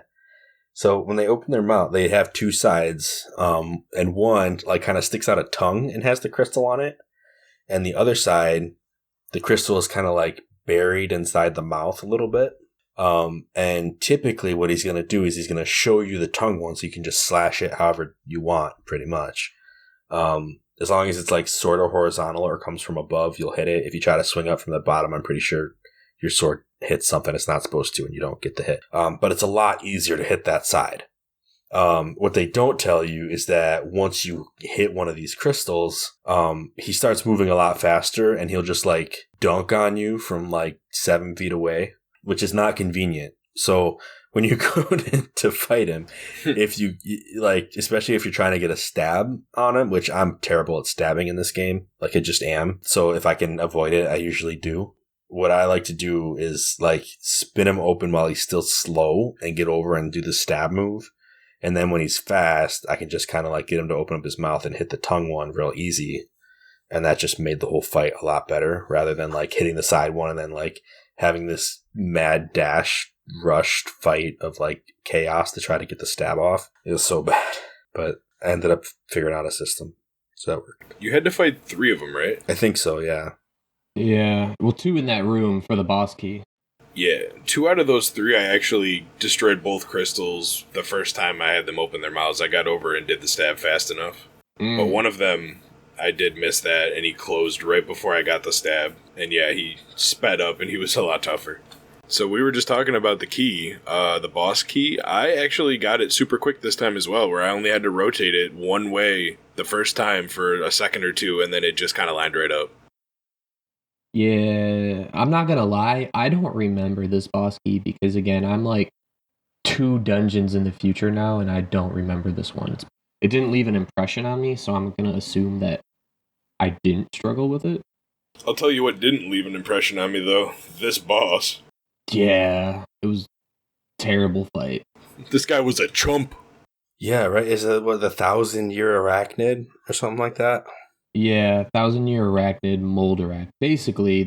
Speaker 2: So when they open their mouth, they have two sides, and one kind of sticks out a tongue and has the crystal on it, and the other side, the crystal is kind of buried inside the mouth a little bit. And typically what he's going to do is he's going to show you the tongue one, so you can just slash it however you want, pretty much. As long as it's sort of horizontal or comes from above, you'll hit it. If you try to swing up from the bottom, I'm pretty sure your sword hits something it's not supposed to and you don't get the hit. But it's a lot easier to hit that side. What they don't tell you is that once you hit one of these crystals, he starts moving a lot faster, and he'll just dunk on you from 7 feet away, which is not convenient. So when you go to fight him, if you especially if you're trying to get a stab on him, which I'm terrible at stabbing in this game, I just am. So if I can avoid it, I usually do. what I like to do is like spin him open while he's still slow and get over and do the stab move. And then when he's fast, I can just kind of like get him to open up his mouth and hit the tongue one real easy. And that just made the whole fight a lot better rather than like hitting the side one and then like having this mad dash rushed fight of like chaos to try to get the stab off. It was so bad. But I ended up figuring out a system. So that worked.
Speaker 3: You had to fight 3 of them, right?
Speaker 2: I think so, yeah.
Speaker 4: Yeah. Well, 2 in that room for the boss key.
Speaker 3: Yeah, 2 out of those 3, I actually destroyed both crystals the first time I had them open their mouths. I got over and did the stab fast enough. But one of them, I did miss that, and he closed right before I got the stab. And yeah, he sped up, and he was a lot tougher. So we were just talking about the key, the boss key. I actually got it super quick this time as well, where I only had to rotate it one way the first time for a second or 2, and then it just kind of lined right up.
Speaker 4: Yeah, I'm not gonna lie, I don't remember this boss key because, again, I'm like 2 dungeons in the future now, and I don't remember this one. It didn't leave an impression on me, so I'm gonna assume that I didn't struggle with it.
Speaker 3: I'll tell you what didn't leave an impression on me, though. This boss.
Speaker 4: Yeah, it was a terrible fight.
Speaker 3: This guy was a chump.
Speaker 2: Yeah, right? Is it what, the 1,000-year arachnid or something like that?
Speaker 4: Yeah, 1,000-year arachnid, moldarak. Basically,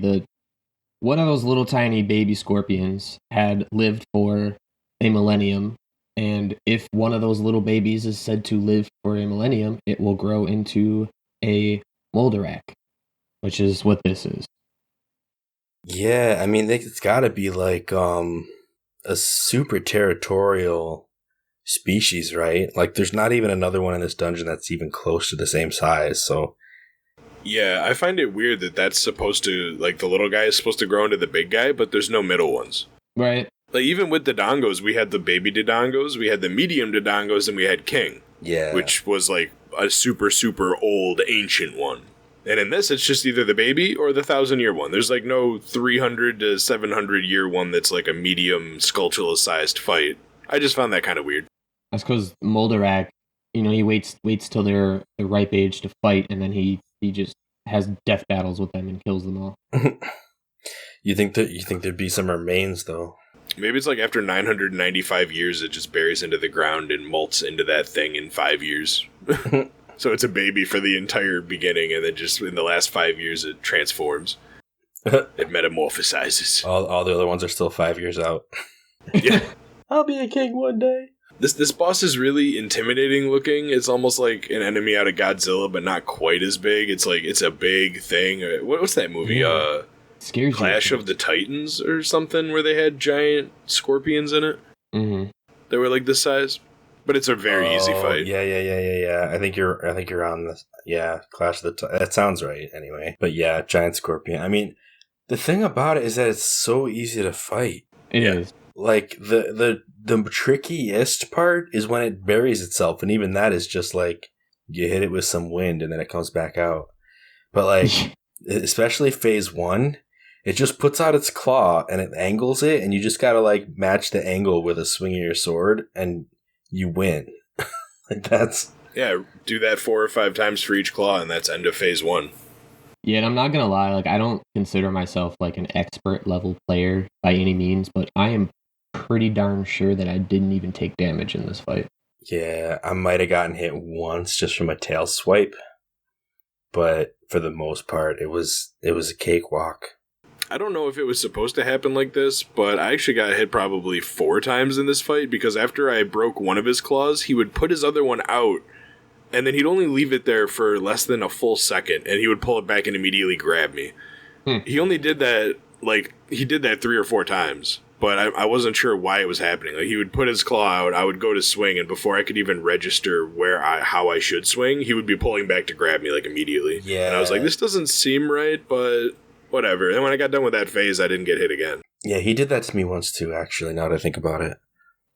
Speaker 4: one of those little tiny baby scorpions had lived for a millennium, and if one of those little babies is said to live for a millennium, it will grow into a moldarak, which is what this is.
Speaker 2: Yeah, I mean, it's got to be like a super territorial species, right? Like, there's not even another one in this dungeon that's even close to the same size, so...
Speaker 3: Yeah, I find it weird that that's supposed to, like, the little guy is supposed to grow into the big guy, but there's no middle ones.
Speaker 4: Right.
Speaker 3: Like, even with Dodongos, we had the baby Dodongos, we had the medium Dodongos, and we had King.
Speaker 2: Yeah.
Speaker 3: Which was, like, a super, super old, ancient one. And in this, it's just either the baby or the 1,000-year one. There's, like, no 300 to 700-year one that's, like, a medium, Skulltula-sized fight. I just found that kind of weird.
Speaker 4: That's because Moldarak, he waits till they're the ripe age to fight, and then he just has death battles with them and kills them all.
Speaker 2: You think there'd be some remains though?
Speaker 3: Maybe it's like after 995 years, it just buries into the ground and molts into that thing in 5 years. So it's a baby for the entire beginning, and then just in the last 5 years, it transforms. It metamorphosizes.
Speaker 2: All the other ones are still 5 years out.
Speaker 3: Yeah.
Speaker 2: I'll be a king one day.
Speaker 3: This boss is really intimidating looking. It's almost like an enemy out of Godzilla, but not quite as big. It's like it's a big thing. What's that movie?
Speaker 4: Scares
Speaker 3: Clash
Speaker 4: you.
Speaker 3: of the Titans or something, where they had giant scorpions in it.
Speaker 4: Mm-hmm.
Speaker 3: They were like this size, but it's a very easy fight.
Speaker 2: Yeah. I think you're on this. Yeah, Clash of the that sounds right. Anyway, but yeah, giant scorpion. I mean, the thing about it is that it's so easy to fight.
Speaker 4: It is.
Speaker 2: Like the trickiest part is when it buries itself, and even that is just like you hit it with some wind and then it comes back out. But like especially phase 1, it just puts out its claw and it angles it, and you just gotta like match the angle with a swing of your sword and you win. Like that's
Speaker 3: do that 4 or 5 times for each claw, and that's end of phase 1.
Speaker 4: Yeah, and I'm not gonna lie, like I don't consider myself like an expert level player by any means, but I am pretty darn sure that I didn't even take damage in this fight.
Speaker 2: Yeah, I might have gotten hit once just from a tail swipe, but for the most part, it was a cakewalk.
Speaker 3: I don't know if it was supposed to happen like this, but I actually got hit probably 4 times in this fight, because after I broke one of his claws, he would put his other one out, and then he'd only leave it there for less than a full second, and he would pull it back and immediately grab me. He only did that, he did that 3 or 4 times. But I wasn't sure why it was happening. Like, he would put his claw out, I would go to swing, and before I could even register how I should swing, he would be pulling back to grab me, like, immediately.
Speaker 2: Yeah.
Speaker 3: And I was like, this doesn't seem right, but whatever. And when I got done with that phase, I didn't get hit again.
Speaker 2: Yeah, he did that to me once too, actually, now that I think about it.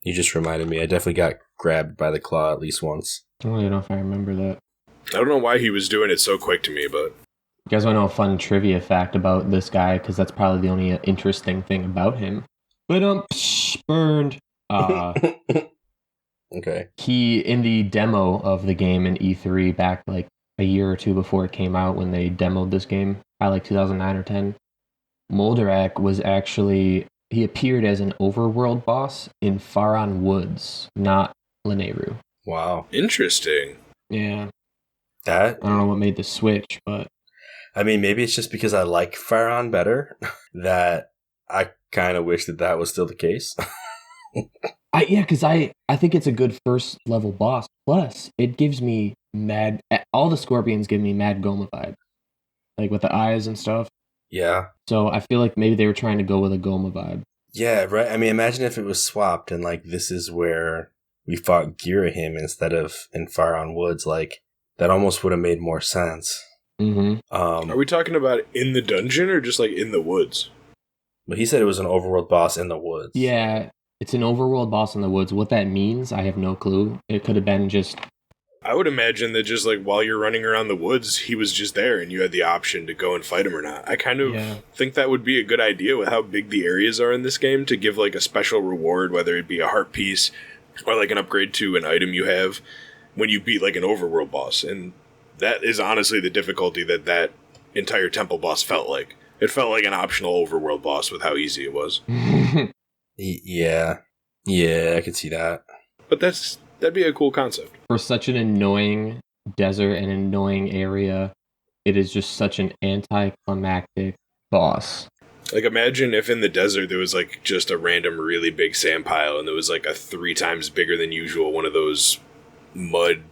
Speaker 2: You just reminded me. I definitely got grabbed by the claw at least once.
Speaker 4: I don't even know if I remember that.
Speaker 3: I don't know why he was doing it so quick to me, but...
Speaker 4: You guys want to know a fun trivia fact about this guy? Because that's probably the only interesting thing about him. But burned.
Speaker 2: Okay.
Speaker 4: He, in the demo of the game in E3 back like a year or 2 before it came out, when they demoed this game, by like 2009 or 10, Moldarak was actually he appeared as an overworld boss in Faron Woods, not Lanayru.
Speaker 2: Wow.
Speaker 3: Interesting.
Speaker 4: Yeah.
Speaker 2: That
Speaker 4: I don't know what made the switch, but
Speaker 2: I mean, maybe it's just because I like Faron better that I kind of wish that was still the case.
Speaker 4: because I think it's a good first level boss. Plus, it gives me all the scorpions give me mad Goma vibe, like with the eyes and stuff.
Speaker 2: Yeah.
Speaker 4: So I feel like maybe they were trying to go with a Goma vibe.
Speaker 2: Yeah, right. I mean, imagine if it was swapped and like this is where we fought Girahim instead of in Faron Woods. Like that almost would have made more sense.
Speaker 4: Mm-hmm.
Speaker 3: Are we talking about in the dungeon or just like in the woods?
Speaker 2: But he said it was an overworld boss in the woods.
Speaker 4: Yeah, it's an overworld boss in the woods. What that means, I have no clue. It could have been just...
Speaker 3: I would imagine that just like while you're running around the woods, he was just there and you had the option to go and fight him or not. I kind of think that would be a good idea with how big the areas are in this game to give like a special reward, whether it be a heart piece or like an upgrade to an item you have when you beat like an overworld boss. And that is honestly the difficulty that entire temple boss felt like. It felt like an optional overworld boss with how easy it was.
Speaker 2: Yeah. Yeah, I could see that.
Speaker 3: But that'd be a cool concept.
Speaker 4: For such an annoying desert and annoying area, it is just such an anticlimactic boss.
Speaker 3: Like, imagine if in the desert there was, like, just a random really big sand pile and there was, like, a 3 times bigger than usual one of those mud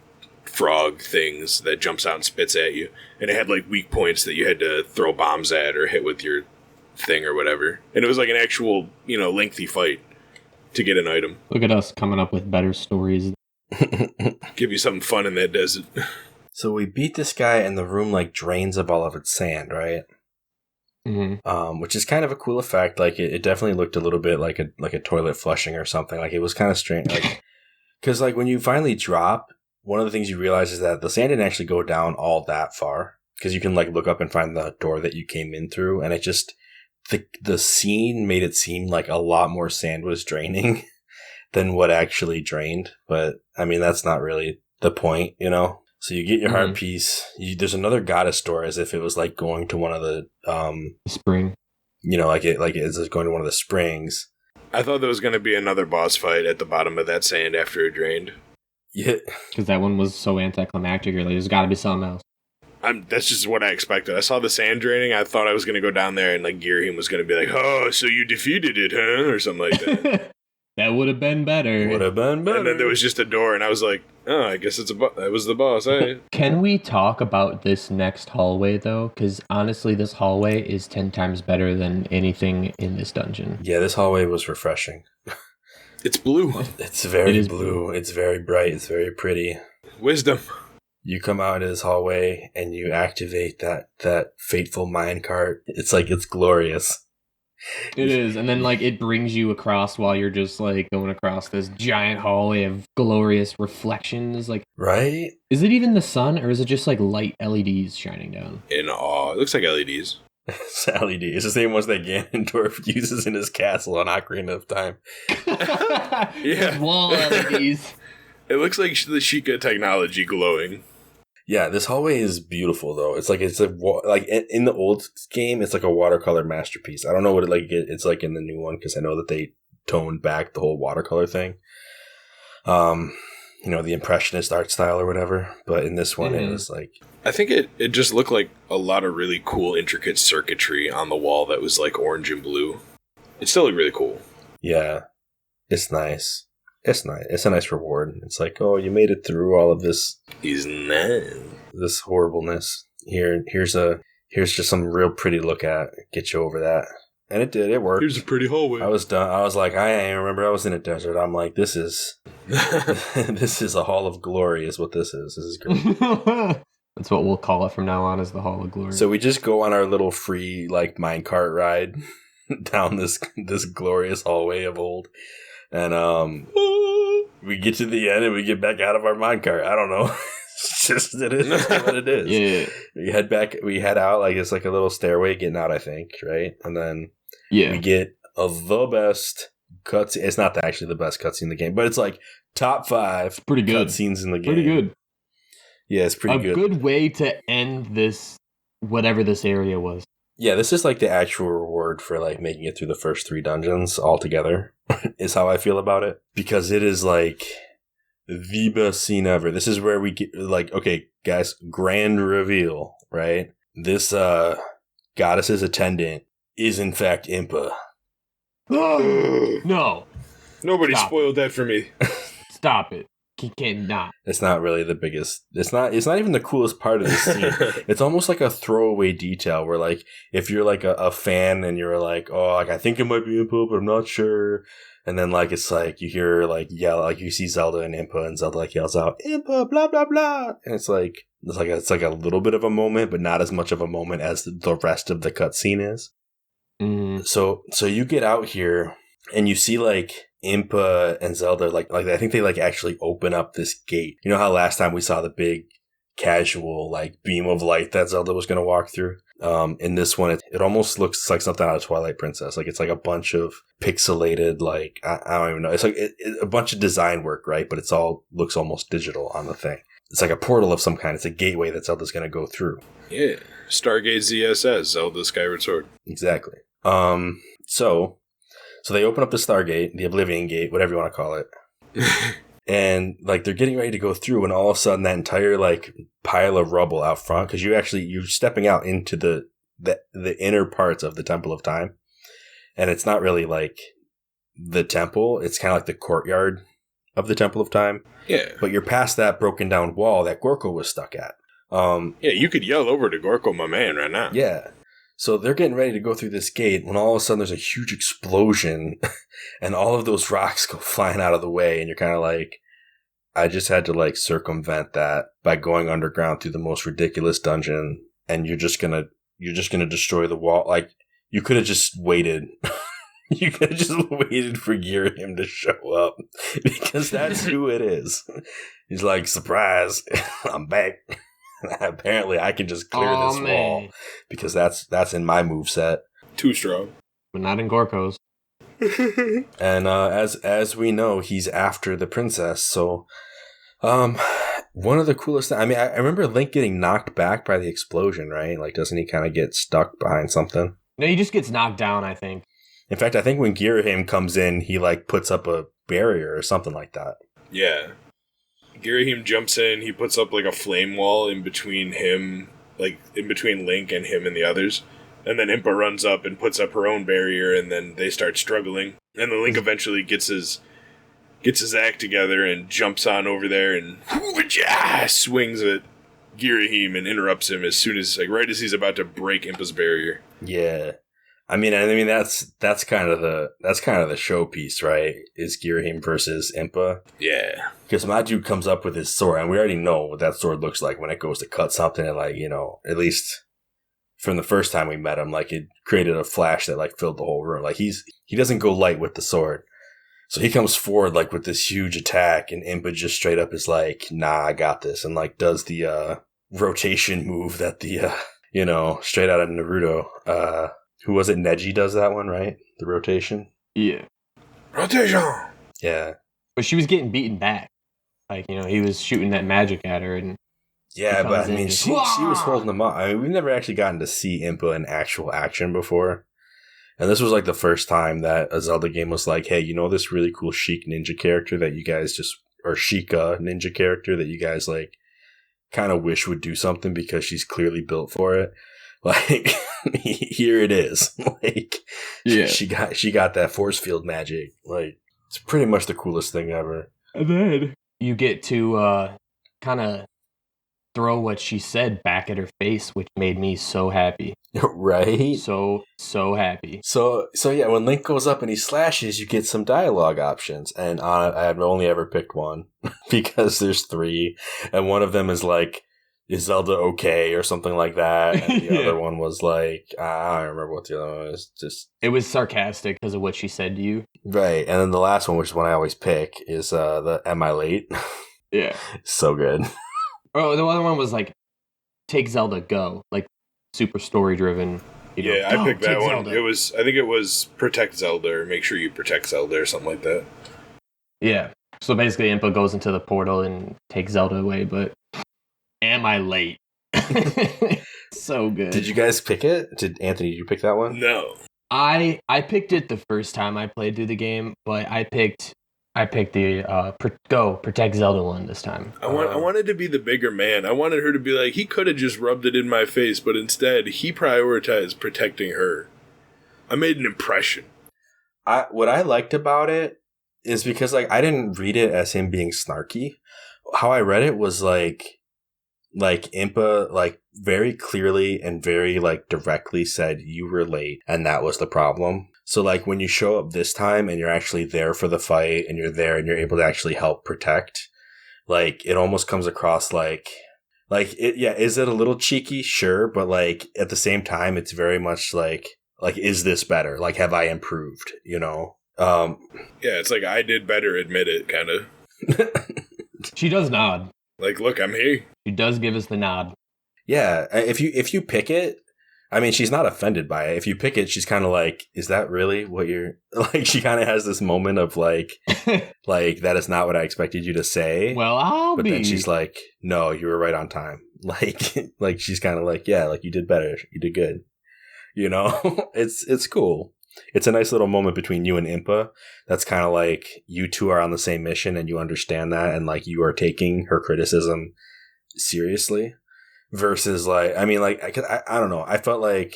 Speaker 3: frog things that jumps out and spits at you. And it had, like, weak points that you had to throw bombs at or hit with your thing or whatever. And it was, like, an actual, lengthy fight to get an item.
Speaker 4: Look at us coming up with better stories.
Speaker 3: Give you something fun in that desert.
Speaker 2: So we beat this guy and the room, like, drains of all of its sand, right?
Speaker 4: Mm-hmm.
Speaker 2: Which is kind of a cool effect. Like it definitely looked a little bit like a toilet flushing or something. Like it was kind of strange. Like because like when you finally drop, one of the things you realize is that the sand didn't actually go down all that far because you can like look up and find the door that you came in through, and it just the scene made it seem like a lot more sand was draining than what actually drained. But I mean that's not really the point, So you get your heart piece. There's another goddess door, as if it was like going to one of the
Speaker 4: spring.
Speaker 2: Like it's going to one of the springs.
Speaker 3: I thought there was going to be another boss fight at the bottom of that sand after it drained.
Speaker 2: Yeah,
Speaker 4: because that one was so anticlimactic. You're like, there's got to be something else.
Speaker 3: That's just what I expected. I saw the sand draining. I thought I was going to go down there and like Girahim was going to be like, "Oh, so you defeated it, huh?" or something like that.
Speaker 4: That would have been better.
Speaker 2: Would have been better.
Speaker 3: And then there was just a door, and I was like, "Oh, I guess that was the boss." Hey.
Speaker 4: Can we talk about this next hallway, though? Because honestly, this hallway is 10 times better than anything in this dungeon.
Speaker 2: Yeah, this hallway was refreshing.
Speaker 3: It's blue.
Speaker 2: It's very blue. It's very bright. It's very pretty.
Speaker 3: Wisdom.
Speaker 2: You come out into this hallway, and you activate that fateful minecart. It's like, it's glorious.
Speaker 4: It is, and then like it brings you across while you're just like going across this giant hallway of glorious reflections. Like,
Speaker 2: right?
Speaker 4: Is it even the sun, or is it just like light LEDs shining down?
Speaker 3: In awe, it looks like LEDs.
Speaker 2: It's LED. It's the same ones that Ganondorf uses in his castle on Ocarina of Time.
Speaker 3: Yeah,
Speaker 4: wall LEDs.
Speaker 3: It looks like the Sheikah technology glowing.
Speaker 2: Yeah, this hallway is beautiful though. It's like like in the old game, it's like a watercolor masterpiece. I don't know what it's like in the new one because I know that they toned back the whole watercolor thing. The impressionist art style or whatever. But in this one, it was like
Speaker 3: I think it just looked like a lot of really cool, intricate circuitry on the wall that was like orange and blue. It still looked really cool.
Speaker 2: Yeah, it's nice. It's nice. It's a nice reward. It's like, oh, you made it through all of this.
Speaker 3: Isn't that?
Speaker 2: This horribleness. Here's just some real pretty look at. Get you over that. And it did. It worked.
Speaker 3: Here's a pretty hallway.
Speaker 2: I was done. I was like, I remember I was in a desert. I'm like, this is this is a hall of glory is what this is. This is great.
Speaker 4: That's what we'll call it from now on, is the Hall of Glory.
Speaker 2: So we just go on our little free like minecart ride down this glorious hallway of old. And we get to the end and we get back out of our minecart. I don't know. It is what it is.
Speaker 4: Yeah.
Speaker 2: We head out, like it's like a little stairway getting out, I think, right? And then we get the best cutscene. It's not actually the best cutscene in the game, but it's like top 5
Speaker 4: pretty good
Speaker 2: cutscenes in the game.
Speaker 4: Pretty good.
Speaker 2: Yeah, it's pretty good.
Speaker 4: A good way to end this, whatever this area was.
Speaker 2: Yeah, this is like the actual reward for like making it through the first 3 dungeons altogether, is how I feel about it. Because it is like the best scene ever. This is where we get like, okay, guys, grand reveal, right? This goddess's attendant is in fact Impa.
Speaker 4: No.
Speaker 3: Nobody
Speaker 4: Stop.
Speaker 3: spoiled that for me.
Speaker 4: Stop it. He cannot.
Speaker 2: It's not really the biggest. It's not even the coolest part of the scene. It's almost like a throwaway detail where, like, if you're like a fan and you're like, oh, like I think it might be Impa, but I'm not sure. And then like it's like you hear like yell, like you see Zelda and Impa, and Zelda like yells out Impa, blah blah blah, and it's like a little bit of a moment, but not as much of a moment as the rest of the cutscene is.
Speaker 4: Mm.
Speaker 2: So you get out here and you see like Impa and Zelda, like I think they like actually open up this gate. You know how last time we saw the big casual like beam of light that Zelda was going to walk through? In this one, it almost looks like something out of Twilight Princess. Like it's like a bunch of pixelated, like I don't even know. It's like a bunch of design work, right? But it's all looks almost digital on the thing. It's like a portal of some kind. It's a gateway that Zelda's going to go through.
Speaker 3: Yeah, Stargate ZSS, Zelda Skyward Sword.
Speaker 2: Exactly. So they open up the Stargate, the Oblivion Gate, whatever you want to call it. And like they're getting ready to go through, and all of a sudden that entire like pile of rubble out front, because you're stepping out into the inner parts of the Temple of Time, and it's not really like the temple; it's kind of like the courtyard of the Temple of Time.
Speaker 3: Yeah,
Speaker 2: but you're past that broken down wall that Gorko was stuck at.
Speaker 3: Yeah, you could yell over to Gorko, my man, right now.
Speaker 2: Yeah. So they're getting ready to go through this gate when all of a sudden there's a huge explosion and all of those rocks go flying out of the way. And you're kind of like, I just had to like circumvent that by going underground through the most ridiculous dungeon. And you're just going to destroy the wall. Like you could have just waited. You could have just waited for Girahim to show up because that's who it is. He's like, surprise, I'm back. Apparently, I can just clear this wall because that's in my moveset.
Speaker 3: Too strong,
Speaker 4: but not in Gorko's.
Speaker 2: And as we know, he's after the princess. So, one of the coolest. I mean, I remember Link getting knocked back by the explosion, right? Like, doesn't he kind of get stuck behind something?
Speaker 4: No, he just gets knocked down, I think.
Speaker 2: In fact, I think when Girahim comes in, he like puts up a barrier or something like that.
Speaker 3: Yeah. Girahim jumps in, he puts up like a flame wall in between him, like in between Link and him and the others. And then Impa runs up and puts up her own barrier, and then they start struggling. And then Link eventually gets his act together and jumps on over there and swings at Girahim and interrupts him as soon as, like, right as he's about to break Impa's barrier.
Speaker 2: Yeah. I mean that's kind of the showpiece, right? Is Girahim versus Impa.
Speaker 3: Yeah.
Speaker 2: Because my dude comes up with his sword, and we already know what that sword looks like when it goes to cut something, and like, you know, at least from the first time we met him, like it created a flash that like filled the whole room. Like he doesn't go light with the sword. So he comes forward like with this huge attack, and Impa just straight up is like, nah, I got this, and like does the rotation move that the you know, straight out of Naruto. Who was it? Neji does that one, right? The rotation?
Speaker 4: Yeah.
Speaker 3: Rotation!
Speaker 2: Yeah.
Speaker 4: But she was getting beaten back. Like, you know, he was shooting that magic at her, and
Speaker 2: yeah, but I mean, she was holding him up. I mean, we've never actually gotten to see Impa in actual action before. And this was like the first time that a Zelda game was like, hey, you know this really cool Sheik ninja character that you guys just, or Sheikah ninja character that you guys like kind of wish would do something because she's clearly built for it. Like, here it is. Like,
Speaker 4: yeah,
Speaker 2: she got that force field magic. Like, it's pretty much the coolest thing ever.
Speaker 4: And then you get to kind of throw what she said back at her face, which made me so happy.
Speaker 2: Right?
Speaker 4: So happy.
Speaker 2: So yeah, when Link goes up and he slashes, you get some dialogue options. And I've only ever picked one because there's 3. And one of them is like, is Zelda okay? Or something like that. And the other one was like, I don't remember what the other one was. It was
Speaker 4: sarcastic because of what she said to you.
Speaker 2: Right. And then the last one, which is one I always pick, is the Am I Late?
Speaker 4: Yeah.
Speaker 2: So good.
Speaker 4: Oh, the other one was like, take Zelda, go. Like, super story driven.
Speaker 3: Yeah, I picked that one. Zelda. I think it was protect Zelda or make sure you protect Zelda or something like that.
Speaker 4: Yeah. So basically Impa goes into the portal and takes Zelda away, but am I late? So good.
Speaker 2: Did you guys pick it? Anthony, did you pick that one?
Speaker 3: No.
Speaker 4: I picked it the first time I played through the game, but I picked the Protect Zelda one this time.
Speaker 3: I wanted to be the bigger man. I wanted her to be like, he could have just rubbed it in my face, but instead he prioritized protecting her. I made an impression.
Speaker 2: What I liked about it is because like I didn't read it as him being snarky. How I read it was like Impa like very clearly and very like directly said you were late and that was the problem. So like when you show up this time and you're actually there for the fight and you're there and you're able to actually help protect, like it almost comes across like is it a little cheeky? Sure, but like at the same time it's very much like is this better? Like have I improved, you know?
Speaker 3: Yeah, it's like I did better, admit it, kind of.
Speaker 4: She does nod.
Speaker 3: Like, look, I'm here.
Speaker 4: She does give us the nod.
Speaker 2: Yeah, if you pick it, I mean, she's not offended by it. If you pick it, she's kind of like, is that really what you're like? She kind of has this moment of like that is not what I expected you to say.
Speaker 4: Well,
Speaker 2: but then she's like, no, you were right on time. Like she's kind of like, yeah, like you did better. You did good. You know, it's cool. It's a nice little moment between you and Impa. That's kind of like you two are on the same mission and you understand that. And like you are taking her criticism seriously versus like, I mean, like, I don't know. I felt like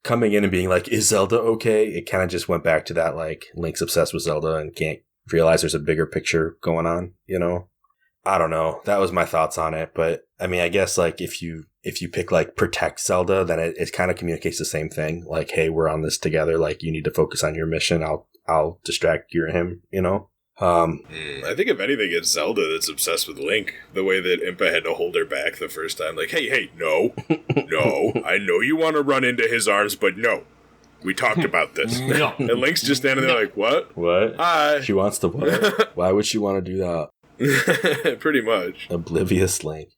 Speaker 2: coming in and being like, is Zelda okay? It kind of just went back to that, like Link's obsessed with Zelda and can't realize there's a bigger picture going on, you know? I don't know. That was my thoughts on it. But I mean, I guess like if you pick like protect Zelda, then it kind of communicates the same thing. Like, hey, we're on this together. Like you need to focus on your mission. I'll distract you or him, you know?
Speaker 3: I think if anything, it's Zelda that's obsessed with Link. The way that Impa had to hold her back the first time. Like, hey, no. I know you want to run into his arms, but no. We talked about this.
Speaker 4: No.
Speaker 3: And Link's just standing there like, what?
Speaker 2: What?
Speaker 3: Hi.
Speaker 2: She wants to what? Why would she want to do that?
Speaker 3: Pretty much.
Speaker 2: Oblivious Link.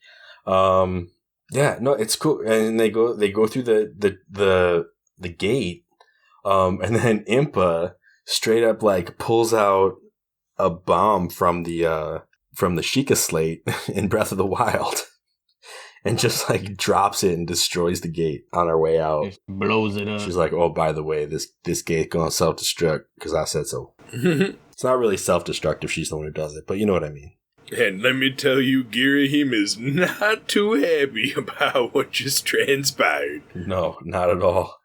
Speaker 2: Yeah, no, it's cool. And they go through the gate. And then Impa straight up like pulls out a bomb from the Sheikah slate in Breath of the Wild and just like drops it and destroys the gate on our way out.
Speaker 4: Just blows it up.
Speaker 2: She's like, oh, by the way, this gate gonna self-destruct because I said so. It's not really self-destructive. She's the one who does it, but you know what I mean.
Speaker 3: And let me tell you, Girahim is not too happy about what just transpired.
Speaker 2: No, not at all.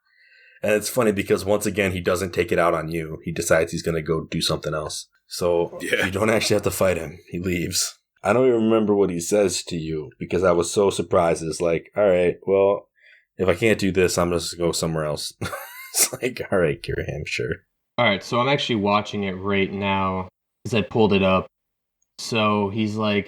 Speaker 2: And it's funny because once again, he doesn't take it out on you. He decides he's going to go do something else. So
Speaker 3: Yeah.
Speaker 2: You don't actually have to fight him. He leaves. I don't even remember what he says to you because I was so surprised. It's like, all right, well, if I can't do this, I'm just going to go somewhere else. It's like, all right, Girahim, sure.
Speaker 4: All right, so I'm actually watching it right now because I pulled it up. So he's like,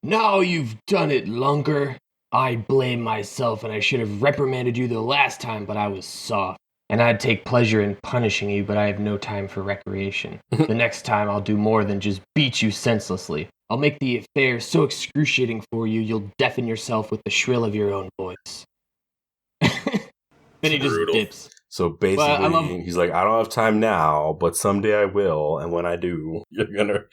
Speaker 4: now you've done it, Lunker. I blame myself and I should have reprimanded you the last time, but I was soft. And I'd take pleasure in punishing you, but I have no time for recreation. The next time I'll do more than just beat you senselessly. I'll make the affair so excruciating for you, you'll deafen yourself with the shrill of your own voice. Then he just
Speaker 3: Brutal.
Speaker 4: dips.
Speaker 2: So basically, he's like, I don't have time now, but someday I will. And when I do, you're gonna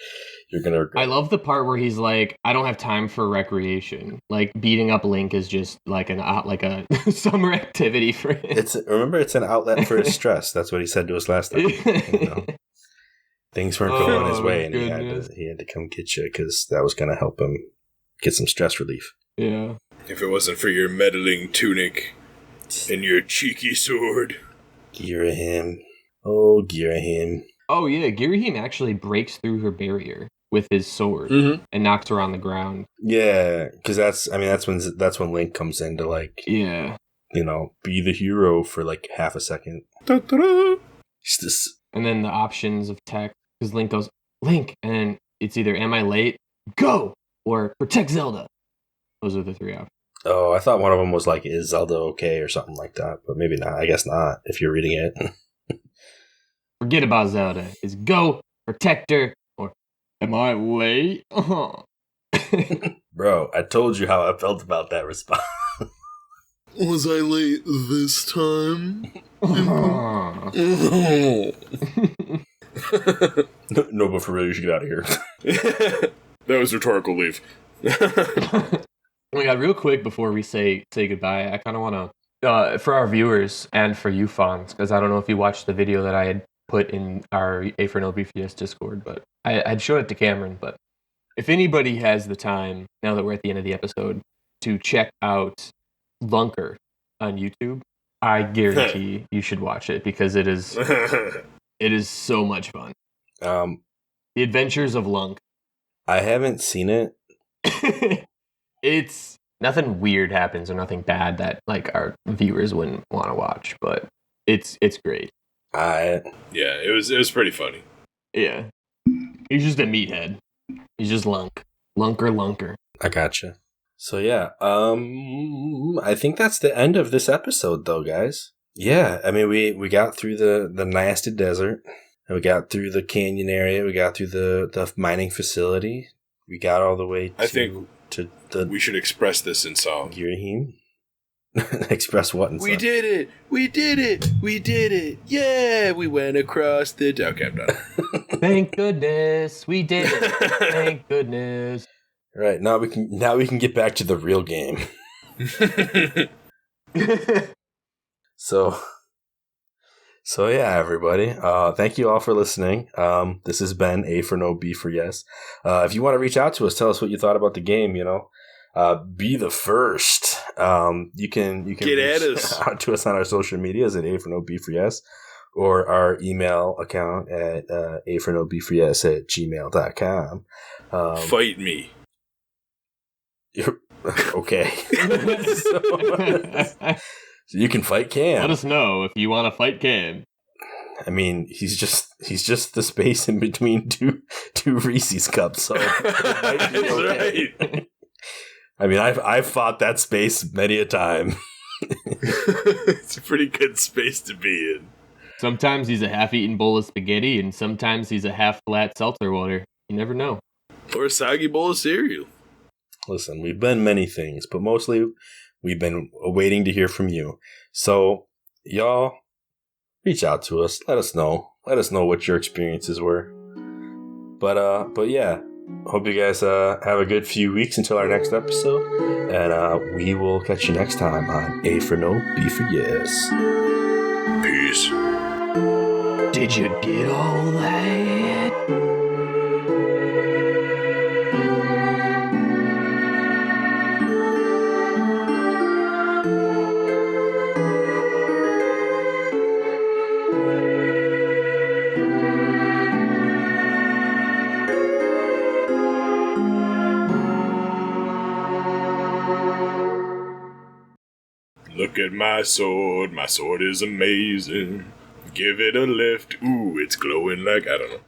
Speaker 2: regret.
Speaker 4: I love the part where he's like, I don't have time for recreation. Like beating up Link is just like a summer activity for him.
Speaker 2: Remember, it's an outlet for his stress. That's what he said to us last time. You know? Things weren't going his way, and he had to come get you because that was going to help him get some stress relief.
Speaker 4: Yeah.
Speaker 3: If it wasn't for your meddling tunic and your cheeky sword.
Speaker 2: Girahim. Oh, Girahim.
Speaker 4: Oh yeah, Girahim actually breaks through her barrier with his sword and knocks her on the ground.
Speaker 2: Yeah, because that's when Link comes in to like,
Speaker 4: Yeah.
Speaker 2: you know, be the hero for like half a second. It's just,
Speaker 4: And then the options of text, because Link goes, Link, and then it's either am I late, go, or protect Zelda. Those are the three options.
Speaker 2: oh, I thought one of them was like, is Zelda okay or something like that, but maybe not. I guess not if you're reading it.
Speaker 4: Forget about Zelda. It's go, protect her, or am I late?
Speaker 2: Bro, I told you how I felt about that response.
Speaker 3: Was I late this time?
Speaker 2: No, but for real, you should get out of here.
Speaker 3: That was rhetorical leave.
Speaker 4: Oh my god, real quick before we say goodbye, I kind of want to For our viewers and for you, Fonz, because I don't know if you watched the video that I had put in our A4NB4Y Discord, but I'd showed it to Cameron. But if anybody has the time, now that we're at the end of the episode, to check out Lunker on YouTube, I guarantee you should watch it because it is so much fun. The Adventures of Lunk.
Speaker 2: I haven't seen it.
Speaker 4: It's nothing weird happens or nothing bad that like our viewers wouldn't want to watch, but it's great.
Speaker 3: Yeah, it was pretty funny.
Speaker 4: Yeah, he's just a meathead. He's just lunker.
Speaker 2: I gotcha. So yeah, I think that's the end of this episode, though, guys. Yeah, I mean we got through the nasty desert, and we got through the canyon area, we got through the mining facility, we got all the way. To the
Speaker 3: we should express this in song.
Speaker 2: Girahim. Express what in song?
Speaker 3: We did it! We did it! We did it! Yeah, we went across the. Okay, I'm done.
Speaker 4: Thank goodness we did it. Thank goodness.
Speaker 2: Right, now we can get back to the real game. So yeah, everybody. Thank you all for listening. This has been A for No, B for Yes. If you want to reach out to us, tell us what you thought about the game. Be the first. You can
Speaker 3: get at us.
Speaker 2: Out to us on our social medias at A for No, B for Yes, or our email account at A4NB4Y@gmail.com.
Speaker 3: Fight me.
Speaker 2: Okay. So you can fight Cam.
Speaker 4: Let us know if you want to fight Cam.
Speaker 2: I mean, he's just the space in between two Reese's cups. So it might be okay.
Speaker 3: Right.
Speaker 2: I mean, I've fought that space many a time.
Speaker 3: It's a pretty good space to be in.
Speaker 4: Sometimes he's a half-eaten bowl of spaghetti, and sometimes he's a half-flat seltzer water. You never know.
Speaker 3: Or a soggy bowl of cereal.
Speaker 2: Listen, we've been many things, but mostly we've been waiting to hear from you. So, y'all, reach out to us. Let us know. Let us know what your experiences were. But yeah, hope you guys have a good few weeks until our next episode, and we will catch you next time on A for No, B for Yes.
Speaker 3: Peace.
Speaker 4: Did you get all that?
Speaker 3: Look at my sword is amazing. Give it a lift, ooh, it's glowing like, I don't know.